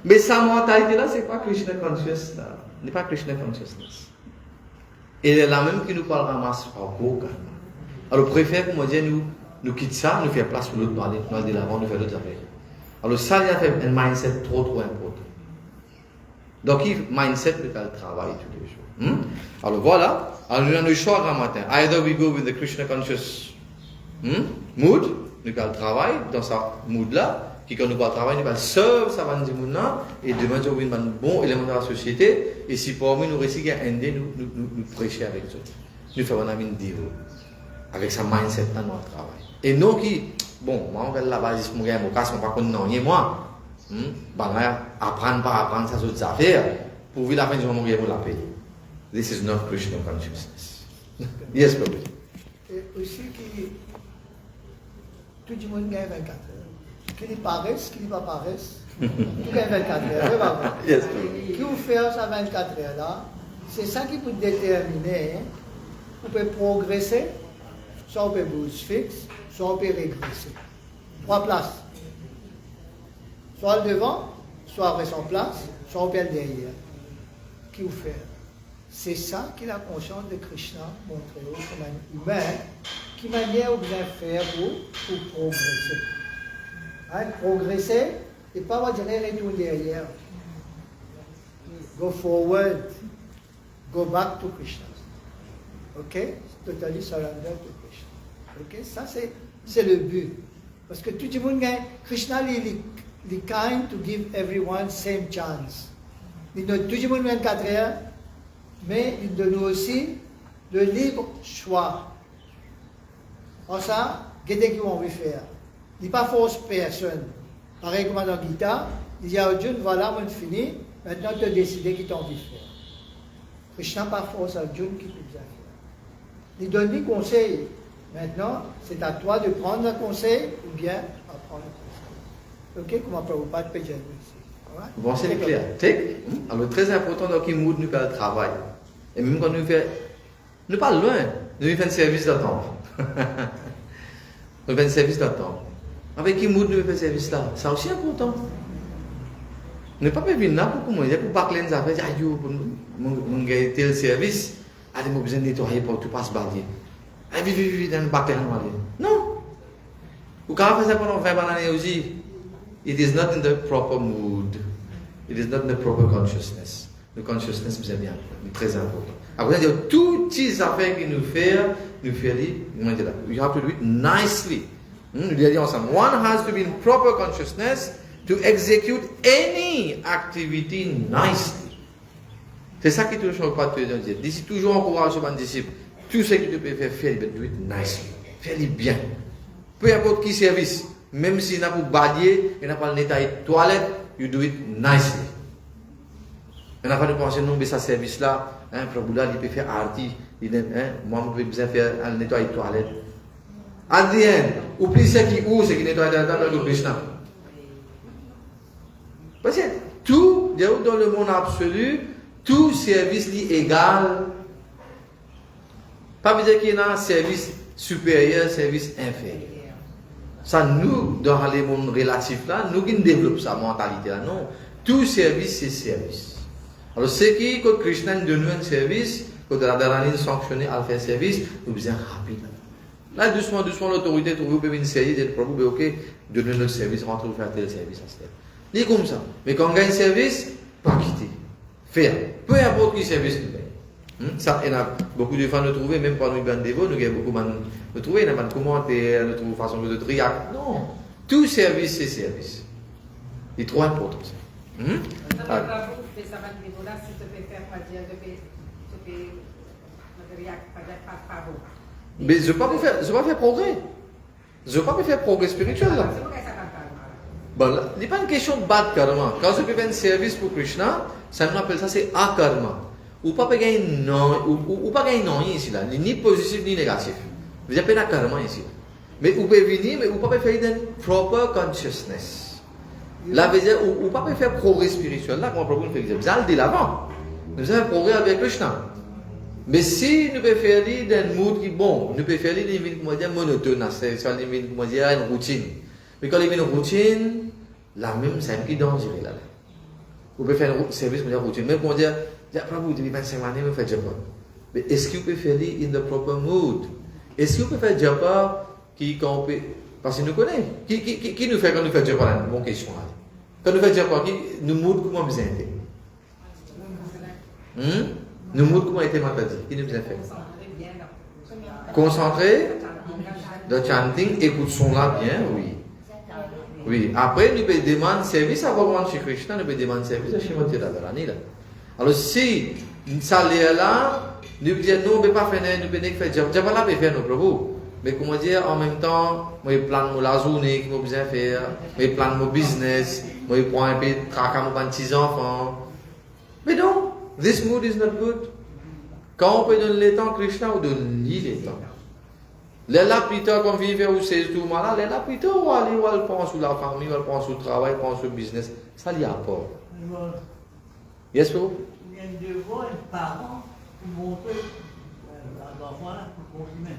Mais sa mentalité là, c'est pas Krishna consciousness là. Ce n'est pas Krishna consciousness. Et elle est la même qui nous parle ramasse par gros calme. Alors, préfère qu'on me dise, nous quittons ça, nous faisons place pour l'autre, nous allons de l'avant, nous faisons d'autres affaires. Alors, ça, il y a fait un mindset trop important. Donc, il mindset, nous faisons le travail tous les jours. Alors, voilà. Alors, nous avons le choix grand matin. Either we go with the Krishna conscious mood, nous faisons le travail dans ce mood-là, qui quand nous pas travailler, nous allons servir ça va nous et demain nous avons un bon élément de la société et si parmi nous réussissons à aider nous prêcher avec eux. Nous faisons un deal avec sa mindset dans notre travail. Et nous qui bon, moi on va là-bas juste mon gars, mon casse on pas connaître non moi. Apprendre pas apprendre ça autres affaires pour vivre la fin du moment mon la payer. This is not Krishna consciousness. Yes, Prabhu. Et aussi qui tout le monde gagne 24 heures. Qui n'y paraissent, qui n'y pas paraissent, tout gagne 24 heures. Yes, qui vous fait ça 24 heures là, c'est ça qui peut déterminer, on peut progresser, soit on peut bouger fixe, soit on peut régresser. 3 places. Soit le devant, soit avec son place, soit on peut le derrière. Qui vous fait? C'est ça qui est la conscience de Krishna montrée comme un humain, qui manière vous bien faire pour progresser. Hein, progresser et pas on dirait retourner derrière. Go forward, go back to Krishna. Ok? Totally surrender to Krishna. Ok? Ça c'est le but. Parce que tout le monde gagne. Krishna il kind to give everyone same chance. Il donne tout le monde 24 heures, mais il donne aussi le libre choix. En ça, qu'est-ce qu'ils vont faire? Il n'est pas force personne. Pareil comme dans Gita, il dit à Arjuna, voilà, on fini, maintenant tu as décidé qui t'en envie de faire. Krishna pas force à Arjuna qui peut faire. Il donne des conseils. Maintenant, c'est à toi de prendre un conseil ou bien apprendre le conseil. Ok, comment Prabhupada peut gérer ici. Bon, c'est clair. Alors, très important dans le mood, nous faisons le travail. Et même quand nous faisons, nous pas loin, nous faisons un service d'attente. Nous faisons un service d'attente. Avec qui mood nous faisons un service là? C'est aussi important. Nous ne pouvons pas venir là pour comment dire, pour pas que les affaires disent, aïe, pour mon gars, tel service, allez, moi besoin de nettoyer pour tout passe balayer. Allez, vite, dans le bac, non. Ou quand on fait ça pendant 20 années aussi, it is not in the proper mood. It is not in the proper consciousness. The consciousness c'est bien, c'est très important. Après, toutes les affaires que nous faisons, you have to do it nicely. Nous disons ensemble, one has to be in proper consciousness to execute any activity nicely. C'est ça qui est toujours pas de dire. D'ici toujours encourage mon disciple. Tout ce que tu peux faire, fais-le, do it nicely. Fais-le bien. Peu importe qui service, même s'il n'a pas balayer, il n'a pas le nettoyer toilette, you do it nicely. On n'a pas de penser, non, mais ça service là, Prabhupada, il peut faire arti, moi, je peux besoin faire un nettoyer toilette. At the end, oublie ce qui nettoie dans le Krishna. Parce que tout, dans le monde absolu, tout service est égal. Pas dire qu'il y a un service supérieur, service inférieur. Ça, nous, dans le monde relatif là, nous qui développons sa mentalité là, non. Tout service, c'est service. Alors, ce qui, quand Krishna nous donne un service, quand Radharani sanctionne à faire service, nous besoin rapide. Là, doucement, l'autorité trouve une série de problèmes, ok, donner notre service, rentrer faire tel service. C'est comme ça. Mais quand on gagne service, pas quitter. Faire. Peu importe quel service nous gagne. Ça, il y a beaucoup de fois nous trouver, même pas nous gagne des voix, nous gagne beaucoup de trouver, il y a des commentaires, nous trouvons façon de triac. Non. Tout service, c'est service. C'est trop important. Ça va pas vous faire ça va niveau là si tu peux faire pas dire de riac pas dire pas favor. Mais je ne veux pas faire progrès. Je ne veux pas faire progrès spirituel là. C'est pourquoi ça calme karma. Bon, là, il n'est pas une question de bad karma. Quand je fais un service pour Krishna, ça me appelle ça, c'est akarma. Ou pas gagner non, ou pas gagner non ici là, ni positif ni négatif. Vous appelez karma ici. Mais vous pouvez venir, mais vous ne pouvez pas faire une proper consciousness. Là, veut dire, vous ne pouvez pas faire progrès spirituel. Là, comme Prabhu fait exemple, vous allez de l'avant. Nous avons progrès avec Krishna. Mais si nous pouvons faire dans un mood qui est bon, nous pouvons faire des vie monotone, c'est une routine. Mais quand il y a une routine, la même, c'est un petit danger là. Vous pouvez faire un service de routine. Même pour dire, Prabhu, depuis 25 années, vous faites japa. Mais est-ce que vous pouvez faire in the proper mood? Est-ce que vous pouvez faire japa qui, quand on peut, parce que nous connaissons, qui nous fait quand nous faisons japa là? Bonne question là. Quand nous faisons japa, nous mood comment vous êtes? Nous mood comment était ma dit? Qui nous a fait? Concentré dans chanting, écoute son là bien, oui. Oui. Après, nous pouvons demander service à Bhagavan Shri Krishna, nous pouvons demander service à Srimati Radharani là. Alors si ça l'est là, nous pouvons dire non, on ne peut pas faire, nous pouvons faire japa là, on peut faire nos propos. Mais comment dire, en même temps, moi je plane la journée que je besoin faire, moi je plane mon business, moi je prends un peu de tracas pour mes petits enfants. Mais non, this mood is not good. Quand on peut donner le temps Krishna, on donne le temps. Là plus tard, quand on vit où c'est tout malade, là plus tard, on pense sur la famille, on pense sur le travail, on pense sur le business. Ça n'y a pas. Yes, bro? Il y a un devoir, un parent, pour montrer à l'enfant là, pour consommer.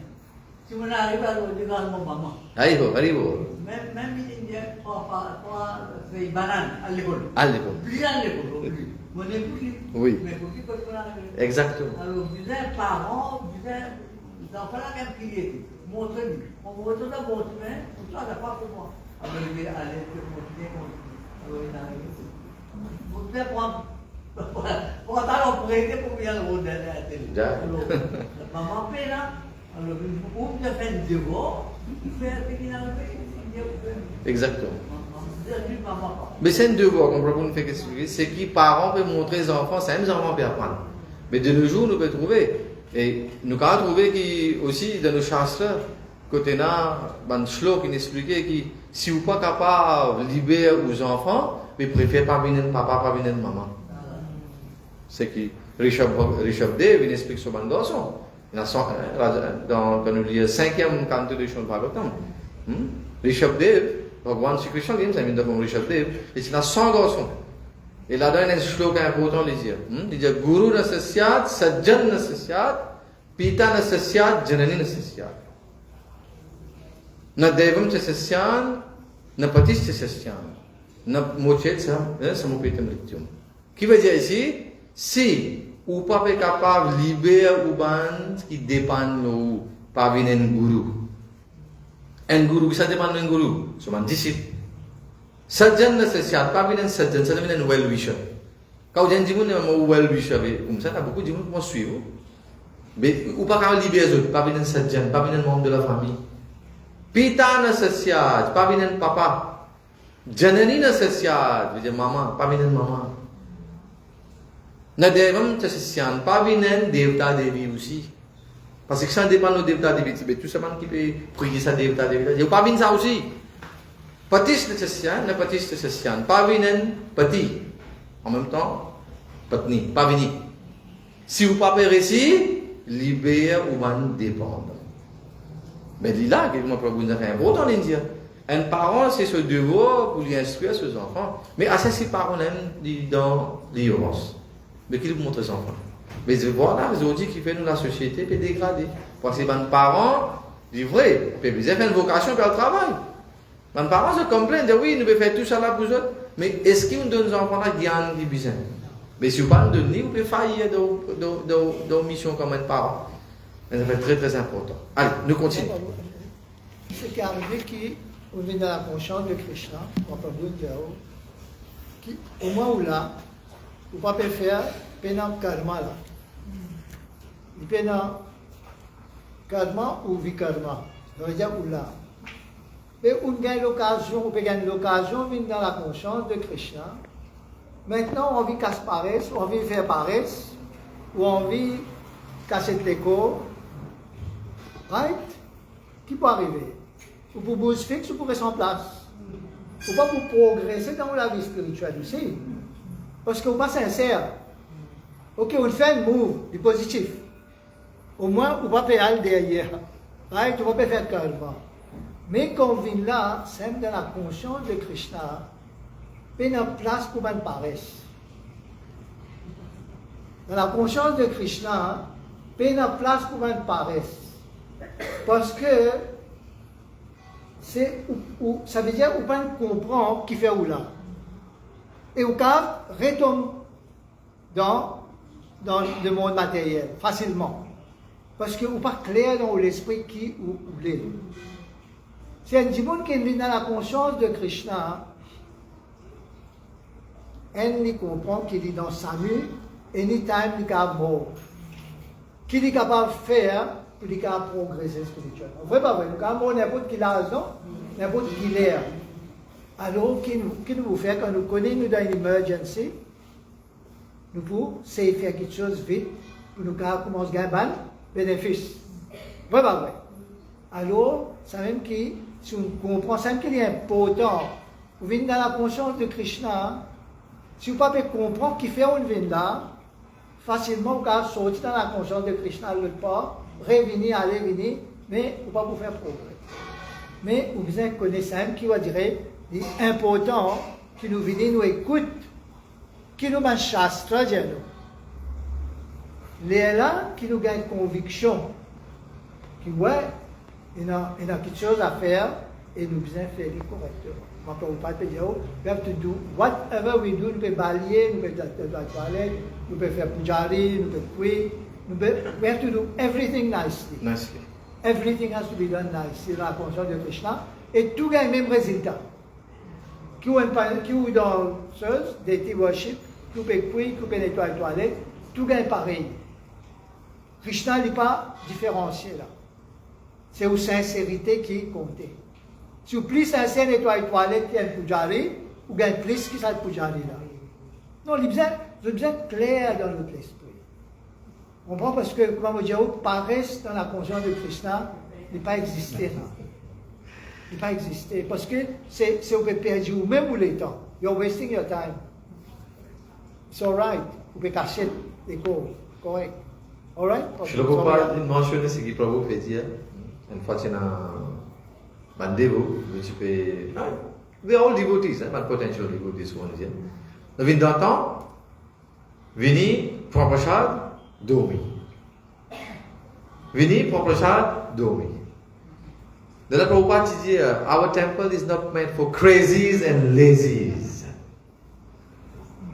Si on arrive à le dire à mon maman, Arrivo. même il dit, papa, c'est une banane à l'école. À l'école. Plus à l'école, plus. Mon époux, Oui. mais pour qui peut qu'on arrive? Exactement. Alors, vous êtes parents, vous êtes, l'enfant là, quand il est, montrez-lui. On vous montre dans votre main, tout ça, c'est pas pour moi. Alors, il dit, allez, continuez. Alors, il arrive. Vous devez prendre. Pour attendre, on pourrait aider pour bien le rôle de la télé. Alors, maman fait là, alors, vous devez faire un devoir, vous faites ce qu'il a fait. Exactement. Mais c'est un devoir qu'on peut faire expliquer, c'est que les parents peuvent montrer aux enfants, c'est les enfants peuvent apprendre. Mais de nos jours, nous pouvons trouver, et nous pouvons trouver qui aussi dans nos shastres, côté là, un shlok qui expliquait que si vous n'êtes pas capable de libérer aux enfants, mais préférez pas venir papa, pas venir maman. C'est que Rishabh Dev, il explique sur un garçon. Quand nous lisons le 5e canto de Srimad Bhagavatam, Rishabh Dev, Bhagavan Shri Krishna, ça vient de Rishabh Dev, et c'est 100 garçons. Et là-dedans, il y a un shloka important, il dit Guru na sasyat, sajjan na sasyat, pita na sasyat, janani na sasyat. Na devam cha sasyan, na patis cha sasyan, na mochet samupeta mrityum. Qui veut dire ici, si ou pas capable de libérer ou ban qui dépend de nous, pas venir un guru. Un guru, ça dépend d'un guru, c'est un disciple. Sajjan na sasyat, pas venir un sajjan, ça devient un well-wisher. Quand vous dites un well-wisher, comme ça, il y a beaucoup de gens qui vont suivre. Mais ou pas capable de libérer les autres, pas venir un sajjan, pas venir un membre de la famille. Pita na sasyat, pas venir un papa. Janani na sasyat, veut dire maman, pas venir un maman. Na devam chasisyan, pas venir devta devi aussi. Parce que ça dépend de devta devi, mais tout ça qui peut prier ça devta devi, il pas venir ça aussi. Patis na chasisyan, na patis chasisyan, pas venir pati. En même temps, patni, pas venir. Si vous pas réussi, libère ou man dépendre. Mais là, que moi Prabhu nous a fait un beau temps d'India. Un parent, c'est ce devoir pour lui instruire ses enfants. Mais à ces parents même dans l'ignorance. Mais qu'il montre aux enfants. Mais voilà, aujourd'hui, qui fait nous la société peut dégrader. Parce que les parents, c'est vrai, ils peuvent faire une vocation pour le travail. Les parents se complaignent, oui, nous pouvons faire tout ça là pour eux. Mais est-ce qu'ils nous donnent aux enfants la gagne du besoin? Mais si vous ne donnez pas, vous pouvez faillir dans une mission comme un parent. Mais ça va être très très important. Allez, nous continuons. Ce qui est arrivé, on vient dans la conscience de Krishna, on peut vous dire, au moins où là, vous ne pouvez pas faire pénal karma là. Il pénal karma ou vikarma. Ça veut dire où là. Mais on gagne l'occasion, on peut gagner l'occasion de venir dans la conscience de Krishna. Maintenant, on vit casse paresse, on vit faire paresse, ou on vit casser l'écho. Right? Qui peut arriver? Ou pour bouge fixe ou pour rester en place. Ou pas pour progresser dans la vie spirituelle aussi. Parce qu'on n'est pas sincère. Ok, on fait un move du positif. Au moins, on va payer derrière. Right? On va pas faire calme. Mais quand on vient là, c'est dans la conscience de Krishna, il y a une place pour une paresse. Dans la conscience de Krishna, il y a une place pour une paresse. Parce que ça veut dire qu'on comprend qui fait où là. Et on retombe dans le monde matériel facilement. Parce qu'on n'est pas clair dans l'esprit qui ou l'est. Si un monde qui vit dans la conscience de Krishna, elle comprend qu'il est dans sa vie, anytime il est mort. Qu'il est capable de faire pour qu'il capable de progresser spirituellement. Vrai pas vrai? Quand on n'importe quel âge, non? N'importe quel ère. Alors, qu'est-ce que nous faisons quand nous connaissons dans une emergency? Nous pouvons essayer de faire quelque chose vite pour nous commencer à gagner des bénéfices. Vrai pas vrai? Alors, ça même qui, si on comprend ça qu'il est important, vous venez dans la conscience de Krishna, si vous ne pouvez pas comprendre qui fait on vient là, facilement vous pouvez sortir dans la conscience de Krishna l'autre part, revenir, aller, venir, mais vous ne pouvez pas faire progrès. Mais vous besoin de connaître ça qui va dire, c'est important que nous venions nous écouter, que nous mangent shastra, les là qui nous gagnent conviction, qui ouais, il y a quelque chose à faire et nous besoin de faire correctement. Quand on parle de dire, we have to do whatever we do, nous pouvons balayer, nous pouvons faire la toilette, nous pouvons faire pujari, nous pouvons cuire, we have to do everything nicely. Nicely. Everything has to be done nicely dans la conscience de Krishna et tout gagne le même résultat. Qui ou dans chose, deity worship, qui peut cuire, qui peut nettoyer la toilette, tout gagne pareil. Krishna n'est pas différencié là. C'est la sincérité qui compte. Si vous plus sincère nettoyer la toilette qu'il y a un pujari, ou gagne plus qui ça le pujari là. Non, il y a besoin clair dans notre esprit. On comprend parce que, comme on dit, paresse dans la conscience de Krishna n'est pas existé. Il n'est pas existé. Parce que c'est vous pouvez perdre vous-même ou les temps. You're wasting your time. It's alright. Vous pouvez cacher les causes. Correct. Alright? Je ne peux pas mentionner ce que Prabhu fait dire. Une fois, tu as un dévot, tu peux. They're all devotees, but potential devotees one here. Nous venons d'entendre, venez pour un prashad, dormir. Venez pour un prashad, dormir. De la Prabhupada dit, our temple is not meant for crazies and lazies.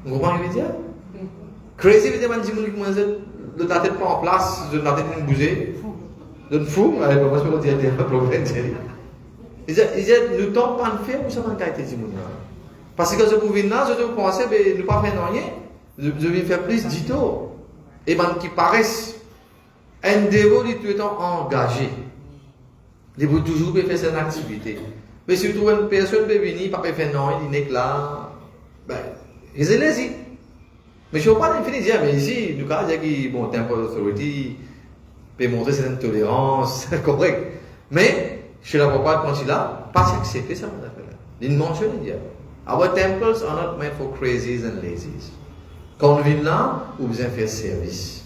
Vous comprenez ce que je veux dire? Crazy veut dire que je ne tête pas en place, je ne tête pas bouger. Je ne fous, je ne peux pas dire un problème. Il dit, nous ne sommes pas faire ou ça va être dit. Parce que je pouvais là, je pensais, ne pas faire rien. Je vais faire plus d'ito. Et ben qui paraissent un dévot du tout étant engagé. Il faut toujours faire cette activité. Mais si vous trouvez une personne qui vient, pas faire non, il n'est que là, ben, il est lazy. Mais je ne veux pas dire, mais ici, nous avons dit que bon, Temple Authority peut montrer cette tolérance, correct. Mais, chez la Prabhupada, quand il a, pas accepté ça, il mentionne, il dit, our temples are not meant for crazies and lazies. Quand on vient là, on besoin faire service.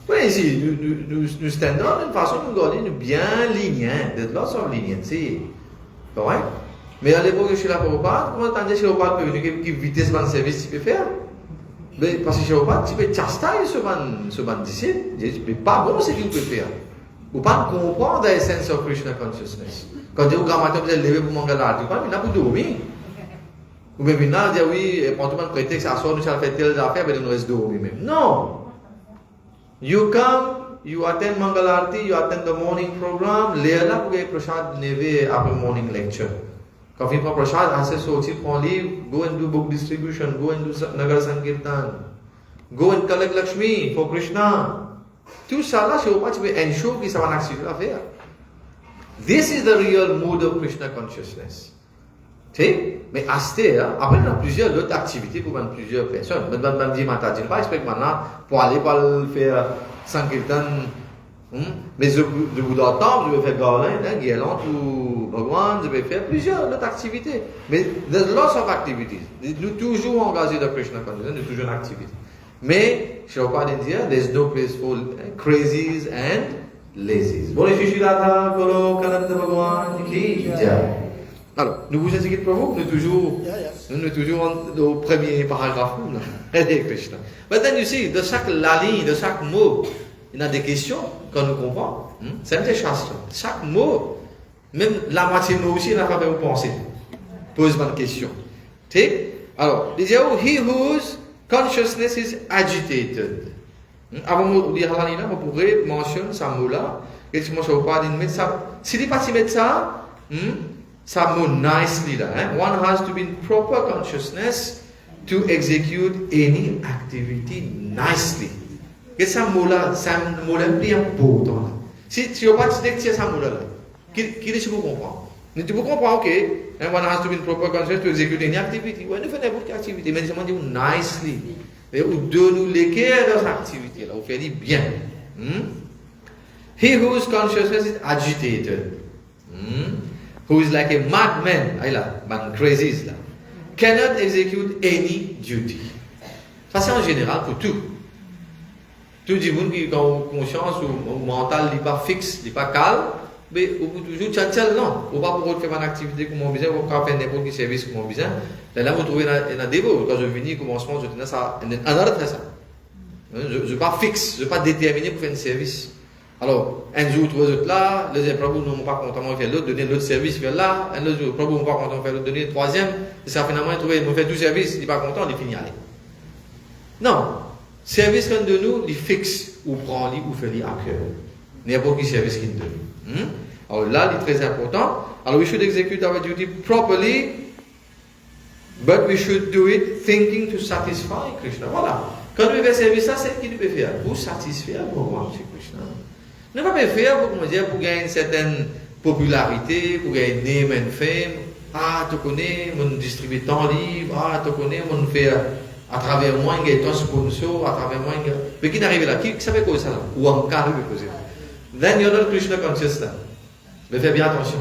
Oui, ici, nous standons d'une façon, nous gardons bien lignant, there's lots of leniency. Correct? Mais à l'époque, chez la Prabhupada, comment t'as dit chez la Prabhupada, quelle vitesse de service tu peux faire? Parce que chez la Prabhupada, tu peux chastiser ce ban disciple, tu peux pas bon ce qu'il peut faire. Ou pas comprendre l'essence of Krishna consciousness. Quand tu es au grand matin, vous allez lever pour manger l'argent, tu n'as pas dormir. Ou bien, maintenant, dire oui, prends tout le monde prétexte, à soir, nous allons faire telle affaire, mais nous restons dormir même. Non! You come, you attend Mangalarti, you attend the morning program, là pour gagner prashad neve après morning lecture. Quand vous faites prashad, assez sortir, prendre livre, go and do book distribution, go and do Nagar Sankirtan, go and collect Lakshmi for Krishna. Tout ça là, je ne sais pas, tu peux ensure que ça va accepter l'affaire. This is the real mood of Krishna consciousness. Mais après, il y a plusieurs autres activités pour plusieurs personnes. Même dit, je ne vais pas expliquer maintenant pour aller faire Sankirtan Mais je bout d'un temps, je vais faire garland, guirlande ou bhagwan, je vais faire plusieurs autres activités. Mais there's lots of activities. Nous toujours engagés dans Krishna consciousness, nous toujours en activité. Mais, je ne vais pas dire, there's no place for crazies and lazies. Bon, je suis là, Kolo, Kananda Bhagwan, qui alors, nous vous expliquons pour vous, nous sommes toujours au premier paragraphe. Hare Krishna. But then you see, de chaque ligne, de chaque mot, il y a des questions qu'on nous comprend. C'est un des shastra. Chaque mot, même la moitié de mot aussi, il n'a pas fait penser. Pose-moi une question. Alors, il dit, he whose consciousness is agitated. Avant de dire la ligne, on pourrait mentionner ce mot-là. Et si je ne sais pas dire ça, s'il n'est pas si mettre ça, ça mot nicely là. One has to be in proper consciousness to execute any activity nicely. Et ça mot-là, est important. Si tu n'as pas dit que c'est ça mot-là, qui est-ce que vous comprenez? Tu peux comprendre, ok, one has to be in proper consciousness to execute any activity. Oui, nous faisons n'importe quelle activité, mais je dis nicely. Ou de nous l'équerre dans cette activité-là, ou faire bien. He whose consciousness is agitated, who is like a madman, man crazy là, cannot execute any duty. Ça c'est en général pour tout. Tout le monde qui a conscience ou mental n'est pas fixe, n'est pas calme, mais on peut toujours tchatchal non. On va pouvoir faire une activité comme on besoin, on va faire n'importe quel service comme on besoin. Là vous trouvez un dévot. Quand je finis commencement, je tenais ça, un autre ça. Je ne suis pas fixe, je ne suis pas déterminé pour faire un service. Alors, un jour, trois autres là, les problèmes ne sont pas contents de faire l'autre, donner l'autre service vers là, un autre jour, les problèmes ne sont pas contents de faire l'autre, donner le troisième, et ça finalement, ils vont faire tout service, il n'est pas content, il finit aller. Non, service qu'on donne nous, il fixe, ou prend, ou fait à cœur. N'importe quel service qu'il donne. Alors là, il est très important. Alors, we should execute our duty properly, but we should do it thinking to satisfy Krishna. Voilà. Quand on fait service, ça, c'est ce qu'il peut faire. Pour satisfaire moi, c'est Krishna. Ne pas faire pour gagner une certaine popularité, pour gagner name and fame. Ah, tu connais, on distribue tant de livres, ah, tu connais, on fait à travers moi, il y a un sponsor, à travers moi, mais qui n'arrive là, qui savait quoi ça là? Ou en cas de poser. Then you're not Krishna conscious là. Mais fais bien attention.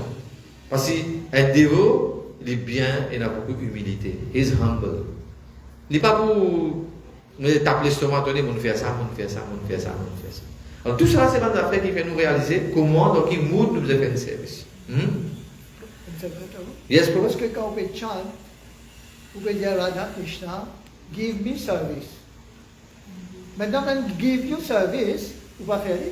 Parce qu'un dévot, il est bien et il a beaucoup d'humilité. He is humble. Il n'est pas pour taper l'estomac, on fait ça, on fait ça, on fait ça, on fait ça. Alors tout cela, c'est des affaires qui fait nous réaliser comment, dans quel mood nous faisons un service. Yes, parce que quand on fait chant, on peut dire Radha Krishna, give me service. Maintenant, quand give you service, on va faire ça.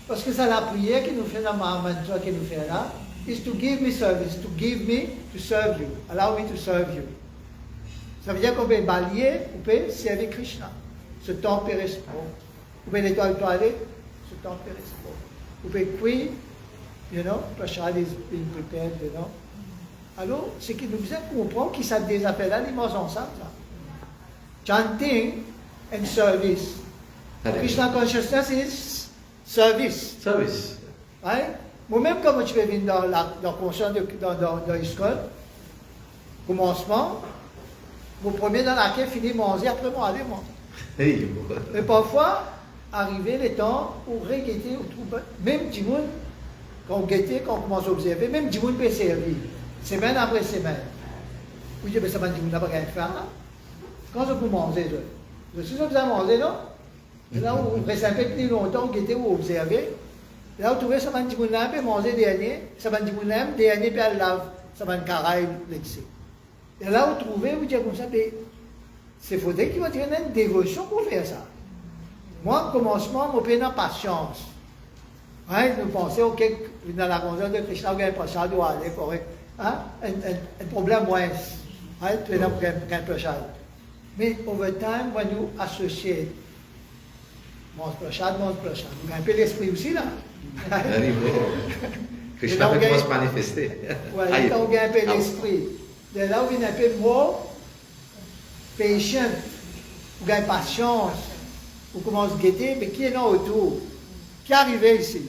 Parce que c'est la prière qui nous fait la mantra qui nous fait là, is to give me service, to give me to serve you, allow me to serve you. Ça veut dire qu'on peut balayer, on peut servir Krishna. Ce temps périsse pas. On peut nettoyer le toilette, ce temps périsse pas. On peut cuire, prasad is being prepared, Alors, c'est qui nous faisait comprendre qu'ils savent des affaires-là, ils mangent ensemble. Chanting and service. Krishna consciousness is service. Service. Right? Moi-même, comme je vais venir dans le conscient dans l'ISKCON, commencement, vous premier dans laquelle finir manger, après moi aller manger. Mais parfois, arriver le temps où regretter, même du monde, quand on guette, quand on commence à observer, même du monde peut servir, semaine après semaine. Vous dites, mais ça va du monde n'a pas rien faire là. Quand je peux manger, je suis obligé de manger, non? Là où on reste un peu plus longtemps, guetter ou observer, là où trouver ça va du monde là, peut manger dernier, ça va du monde là, dernier, puis elle lave, ça va un caraïbe, l'excès. Et là où trouver, vous dites comme ça, c'est faudrait qu'il va tenir une dévotion pour faire ça. Moi, au commencement, je prends patience. Hein, nous pensons, ok, dans la conscience de Krishna, il y a un prasad doit aller pour un problème moins. Hein, tu es là pour un prasad. Mais over time, on va nous associer. Mange prasad. Vous avez un peu l'esprit aussi là. Krishna commence à manifester. Oui, quand on a un peu l'esprit. De là où il y a un peu more patient, vous avez patience, vous commencez à guetter, mais qui est là autour? Qui est arrivé ici?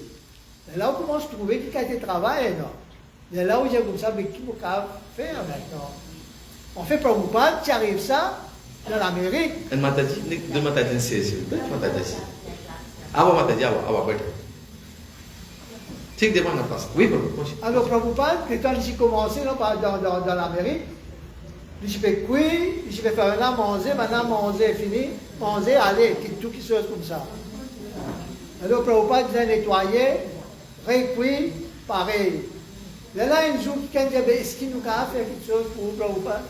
De là où on commence à trouver qui a été travaillé, non? De là où j'ai comme ça, mais qui vous faire maintenant? On fait pour vous pas, tu arrives ça dans l'Amérique. Elle m'a dit, de m'a dit, c'est. Avant, on va te dire, avant, peut-être. C'est que dépend de la place. Oui, continue. Alors, Prabhupada, quand j'ai commencé dans l'Amérique, je fais cuire, je vais faire un manger, maintenant manger est fini, manger, allez, tout qui se passe comme ça. Alors, Prabhupada disait nettoyer, récuire, pareil. Là, un jour, quand j'avais est-ce qu'il nous a fait quelque chose pour Prabhupada?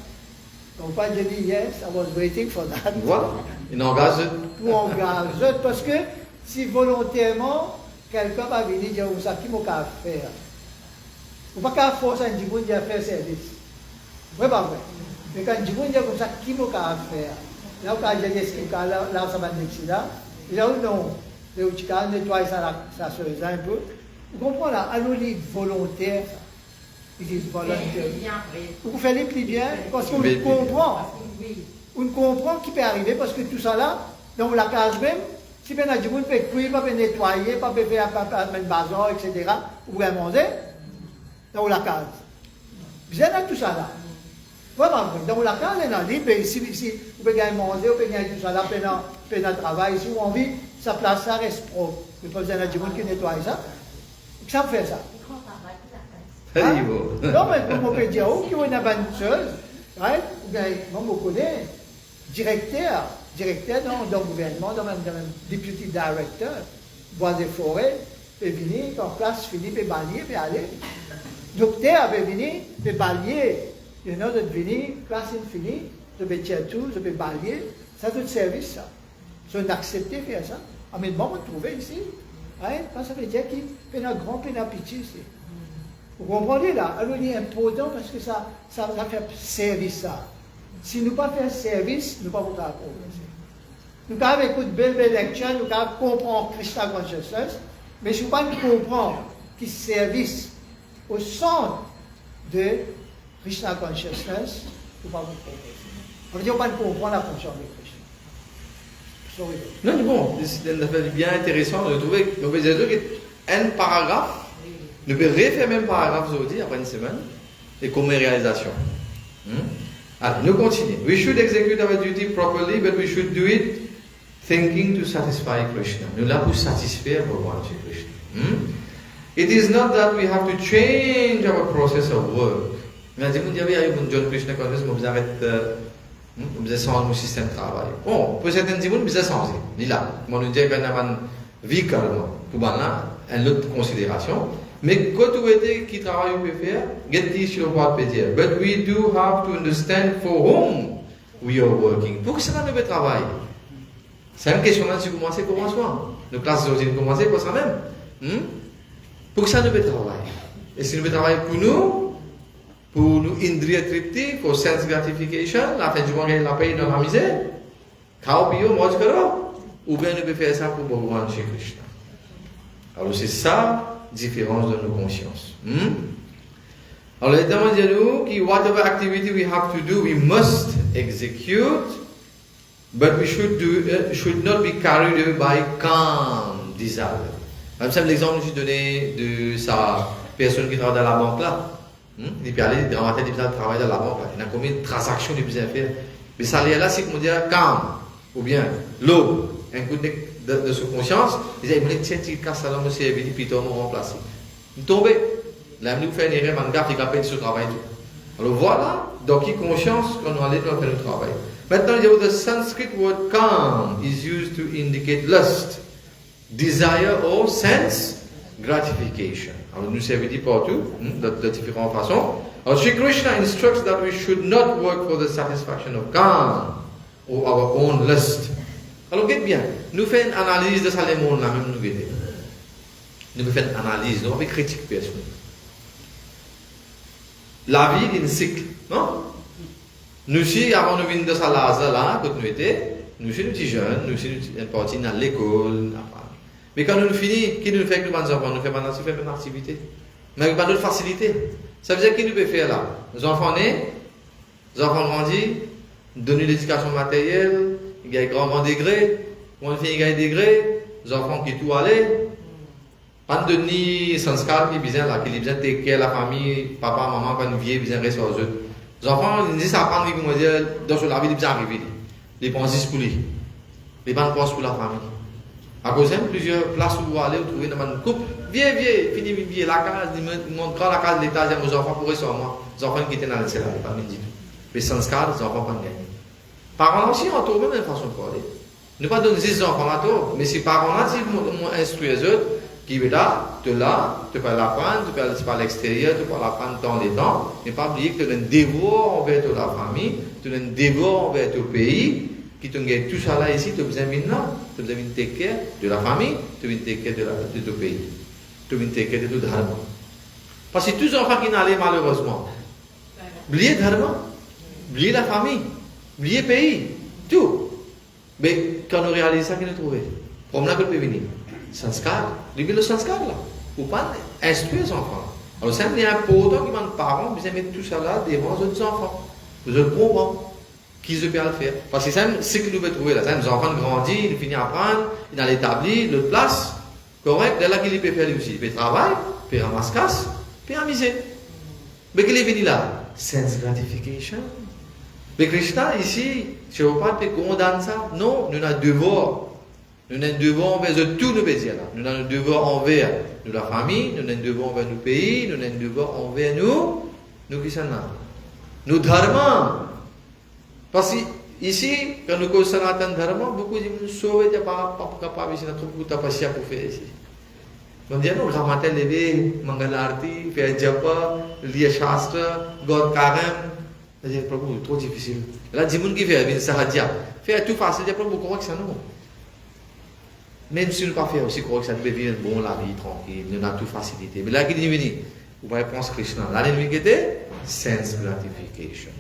Prabhupada, j'ai dit yes, I was waiting for that. Voilà, il engage. Pour engager, parce que si volontairement, quelqu'un va venir dire, vous savez, qui m'a faire? Ou pas qu'à force un djiboun de faire service. Vrai pas vrai? Mais quand djiboun dit comme ça, qui m'a faire? Là, quand j'ai dit, là, ça va être là. Là, non. Le Uchika nettoie ça se faisait un peu. Vous comprenez là? Alors, il est volontaire. Il est volontaire. Vous faites les plis bien parce qu'on comprend. On comprend qui peut arriver parce que tout ça là, dans la case même, si bien a du monde peut cuire, pas peut nettoyer, pas peut faire un bazar, etc. Ou bien manger, dans la case. Bien là tout ça là. Vraiment, dans la case, on a dit, si vous pouvez gagner manger, vous pouvez gagner tout ça là, pendant le travail, si vous avez envie, sa place ça reste propre. Il faut besoin du monde qui nettoie ça. Ça me fait ça. Hein? Non, mais pour me dire, qui est une bonne chose, right? Moi, je connais, directeur dans le gouvernement, dans le deputy director, bois des forêts, peut venir, en place, fini, peut balayer, peut aller. Docteur peut venir, peut balayer. Il y en a d'autres venir, place infinie, je peux tirer tout, je peux balayer. Ça, tout service, ça. Si on accepte de faire ça, ah, mais bon, on trouve ici. Hein? Ça veut dire qu'il fait un grand pitié ici. Vous comprenez là? Alors il est important parce que ça fait service ça. Si nous ne pas faire service, nous ne pouvons pas progresser. Nous avons écouté belle lecture, nous avons comprendre Krishna Consciousness, mais si nous ne pas comprendre qui service au centre de Krishna Consciousness, nous ne pouvons pas progresser. On veut dire qu'on ne pas comprendre la fonction de Krishna. Sorry. Non, mais bon, c'est une affaire bien intéressante de trouver. Donc, vous avez un paragraphe. Nous pouvons refaire même paragraphe aujourd'hui après une semaine et comme réalisation. Alors, nous continuons. We should execute our duty properly, but we should do it thinking to satisfy Krishna. Nous là pour satisfaire Bhagavan Shri Krishna. It is not that we have to change our process of work. Mais si vous dites, oui, John Krishna Consciousness, vous arrêtez, vous avez changé mon système de travail. Bon, pour certains gens, vous avez changé. Il là. Moi, nous disons qu'on a une vie calme. Pour moi, une autre considération. Mais quand vous êtes qui travaille ou peut faire, get sur what peut dire. But we do have to understand for whom we are working. Pour que ça ne peut travailler. C'est une question là, si vous commencez, commencement. Nos classes aujourd'hui commencent pour ça même. Pour que ça ne peut travailler. Et si nous peut travailler pour nous indriya tripti, pour sense gratification, la fin du mois, la paye dans la misère, khao piyo, moj karo, ou bien nous peut faire ça pour Bhagavan Shri Krishna. Alors c'est ça. Différence de nos consciences. Alors, les démons disent nous que whatever activity we have to do, we must execute, but we should not be carried away by calm desire. Même ça, l'exemple que j'ai donné de sa personne qui travaille dans la banque là. Il peut aller dramatiser, il peut travailler dans la banque là. Il y a combien de transactions il peut faire. Mais ça là, c'est qu'on dit calme, ou bien l'eau, un coup de sous conscience, ils disent, il tiens, il casse ça dans le cerveau, puis il tombe remplacé. Il tombe, là, nous fait une erreur, man, il a fait ce travail. Alors voilà, donc il conscience qu'on doit aller dans le travail. Maintenant, the Sanskrit word calm is used to indicate lust, desire or sense gratification. Alors nous savons dit partout, de différentes façons. Alors Shri Krishna instructs that we should not work for the satisfaction of calm or our own lust. Alors, regardez bien, nous faisons une analyse de ça, les mondes là, même nous regardons. Nous faisons une analyse, nous avons une critique personnelle. La vie est un cycle, non? Nous, si avant nous venir de ça là, quand nous étions, nous sommes petits jeunes, nous sommes une partie dans l'école, mais quand nous finissons, qui nous fait que nous faisons enfants? Nous faisons une activité, mais pas d'autres facilités. Ça veut dire qu'il nous peut faire là? Nos enfants nés, nos enfants grandis, donner l'éducation matérielle, il y a un grand degré, on fait un degré, les enfants qui tout allaient, pas de ni sanskar qui besoin là, qui besoin de care la famille, papa, maman, quand ils viennent, besoin de rester aux autres. Les enfants, ils disent ça apprendre, ils vont dire, dans la vie, ils besoin d'arriver. Les pensent pour lui, les pensent pour la famille. À cause de plusieurs places où vous allez, vous trouvez dans une couple. Viens, fini, viens, la case, montre la case de l'État, aux enfants pour rester moi. Les enfants qui étaient dans le ciel, pas me dire tout. Mais sans ce cas, les enfants pas gagner. Parents aussi, on trouve même une façon de parler. Ne pas donner 6 enfants à toi, mais si parents là, si vous instruisez les autres, qui veut là, tu peux l'apprendre, tu peux aller à l'extérieur, tu peux l'apprendre dans les temps, mais pas oublier que tu as un devoir envers ta famille, tu as un devoir envers ton pays, qui te gagne tout ça là ici, tu as besoin de là, tu as besoin de take care de la famille, tu as besoin de take care de ton pays, tu as besoin de take care de tout dharma. Parce que tous les enfants qui n'allaient malheureusement, oubliez dharma, oubliez la famille, oubliez le pays, tout. Mais quand on réalise ça, qu'est-ce qu'on trouve? Comme là, qu'on peut venir. Sanskar, lui le sanskar là, ou pas instruire les enfants. Alors, c'est important que les parents puissent mettre tout ça là devant les autres enfants. Vous autres comprendre qu'ils peuvent le faire. Parce que c'est ce que nous devons trouver là. Les enfants grandissent, ils finissent à apprendre, ils ont l'établi, l'autre place, correct, de là qu'il peut faire lui aussi. Il peut travailler, il peut ramasser casse, il peut amuser. Mais qu'il est venu là? Sense gratification. Mais Krishna ici, je ne veux pas te condamner ça. Non, nous avons un devoir. Nous avons un devoir envers tous nos pays. Nous avons un devoir envers la famille, nous avons un devoir envers nos pays, nous avons un devoir envers nous qui sommes là. Nous dharma. Parce que ici, quand nous connaissons Sanatan Dharma, beaucoup de gens nous sauvent, ils ne sont pas capables de faire beaucoup de passion pour faire ici. On dit non, Ramatel levé, Mangalarti, faire japa, lire shastra, God Karam. C'est trop difficile. Là, des gens qui font sahadya, faire tout facile, il y a pas beaucoup de ça non. Même si nous ne pas faire aussi correct, ça nous peut vivre bon la vie tranquille, nous avons toute facilité. Mais là, qui est venu, vous voyez, pense Krishna. Là, l'ennemi qui était sense gratification.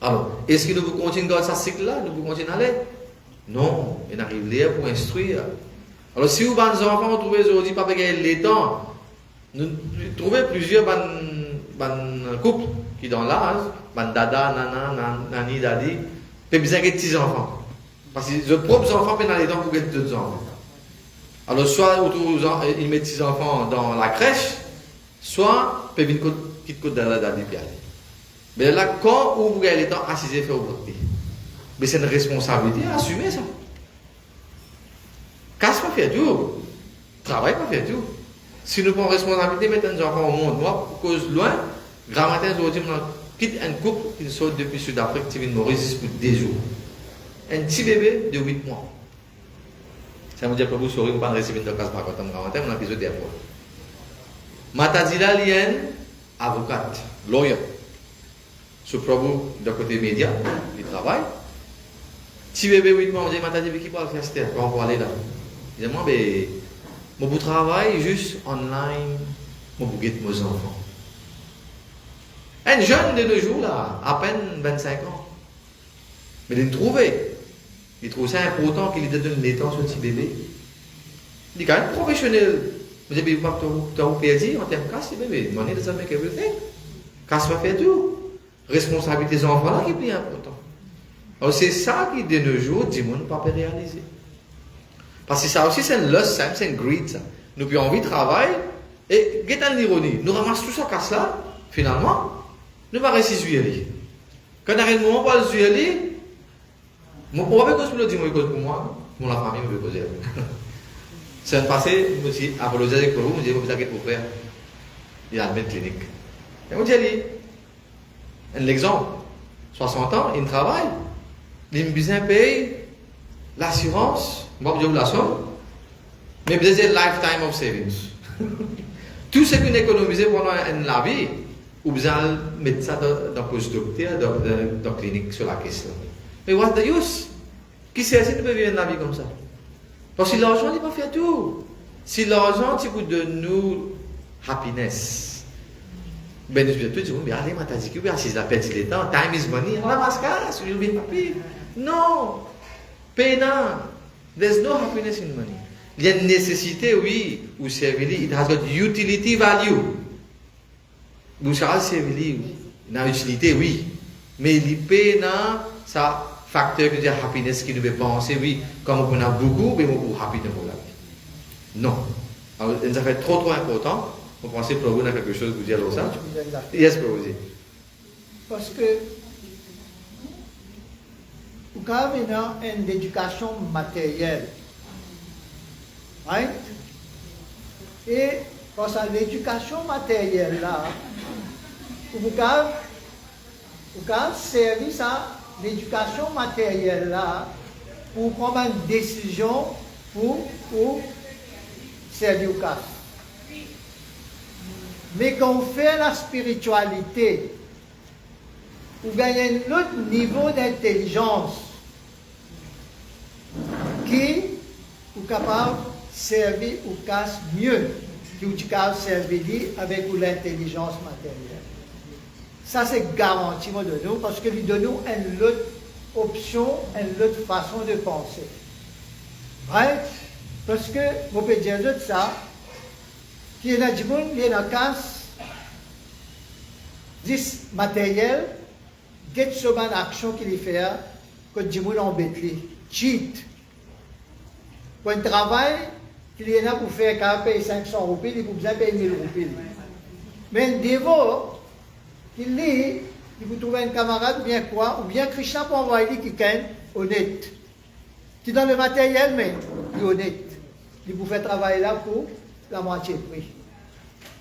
Alors, est-ce que nous pouvons continuer dans ce cycle-là? Nous pouvons continuer à aller? Non, on arrive là pour instruire. Alors, si vous avez des enfants, vous trouvez aujourd'hui pas gagner les temps, nous trouvons plusieurs couples qui dans l'âge, dada, nana, nani, dadi, ont besoin de petits enfants. Parce que les propres enfants peuvent aller dans pour gagner d'autres enfants. Alors, soit ils mettent petits enfants dans la crèche, soit ils peuvent quitter de la dadi. Mais là, quand vous gagnez le temps, assisez faire au bloc. Mais c'est une responsabilité, assumez ça. Casse pas faire tout. Travail pas faire tout. Si nous prenons responsabilité, mettons nos enfants au monde, moi, pour cause loin, grand matin, aujourd'hui, je quitte un couple qui sort depuis Sud-Afrique, qui vient de Maurice pour 10 jours. Un petit bébé de 8 mois. Ça me dit pas vous saurez, vous ne pouvez pas recevoir de casse par contre, grand matin, on a besoin d'être fois. Matadila Lien, avocate, lawyer. Ce Prabhu, de côté média, il travaille. Si bébé 8 mois, on dit, Matadila, qui peut faire ça? On va aller là. Il dit, moi, je travaille juste online, je vais guider mes enfants. Un jeune de nos jours, là, à peine 25 ans. Mais il trouve ça important qu'il lui donne les temps sur ce petit bébé. Il est quand même professionnel. Vous avez pas perdu en termes de casse, bébé. Money doesn't make everything. Casse pas fait tout. Responsabilité des enfants là qui est plus important. Alors c'est ça qui de nos jours, du monde ne peut pas réaliser. Parce que ça aussi c'est un lust, c'est un greed ça. Nous avons envie de travailler et qu'est-ce l'ironie? Nous ramassons tout ça casse là, finalement, nous va réussir juillet. Quand on arrive le moment pour le juillet, on va pas cause pour le dire, pour moi, pour la famille, on veut causer. C'est un passé, je me suis apologé avec vous, je me dis, vous avez pour faire. Il y a une clinique. Et on dit, un exemple, 60 ans, il travaille, il a besoin de payer l'assurance, moi je vous la somme, mais besoin de lifetime of savings. Tout ce qu'on a économisé pendant la vie, ou besoin de mettre ça dans le post-docteur, dans la clinique sur la question. Mais what's the use? Qui sait si tu peux vivre la vie comme ça? Parce que l'argent n'est pas fait tout. Si l'argent, tu peux donner nous happiness. Ben, nous disons, mais allez, ma dit que si la perte du temps, time is money, la mascasse, you'll be happy. Non! Pay now. There's no happiness in money. Il y a une nécessité, oui, ou service, it has got utility value. Vous savez, service, il a utilité, oui. Mais il paye dans ça. Facteur que dire happiness qui nous fait penser, oui, comme on a beaucoup, mais on peut happy dans la vie. Non. Alors, ça fait trop important. Vous pensez que Prabhu a quelque chose à vous dire dans ça? Yes, Prabhu. Parce que, vous avez une éducation matérielle. Right? Et quant à l'éducation matérielle là, vous pouvez servir à l'éducation matérielle là pour prendre une décision pour servir au cas. Mais quand on fait la spiritualité, vous gagnez un autre niveau d'intelligence qui est capable de servir au cas mieux que vous êtes capable de servir avec l'intelligence matérielle. Ça, c'est garanti de nous parce que lui donne une autre option, une autre façon de penser. Right? Parce que, vous pouvez dire de ça, qu'il y a des gens qui ont un cas matériel, get sur une action qu'il fait, que des gens embêtent, cheat. Pour un travail, il y en a pour faire qu'à payer 500 roupies, il faut besoin de payer 1000 roupies. Mais un dévot, il lit, il vous trouve un camarade, ou bien quoi, ou bien Krishna pour envoyer qui est honnête. Qui dans le matériel, mais il est honnête. Il vous fait travailler là pour la moitié de prix.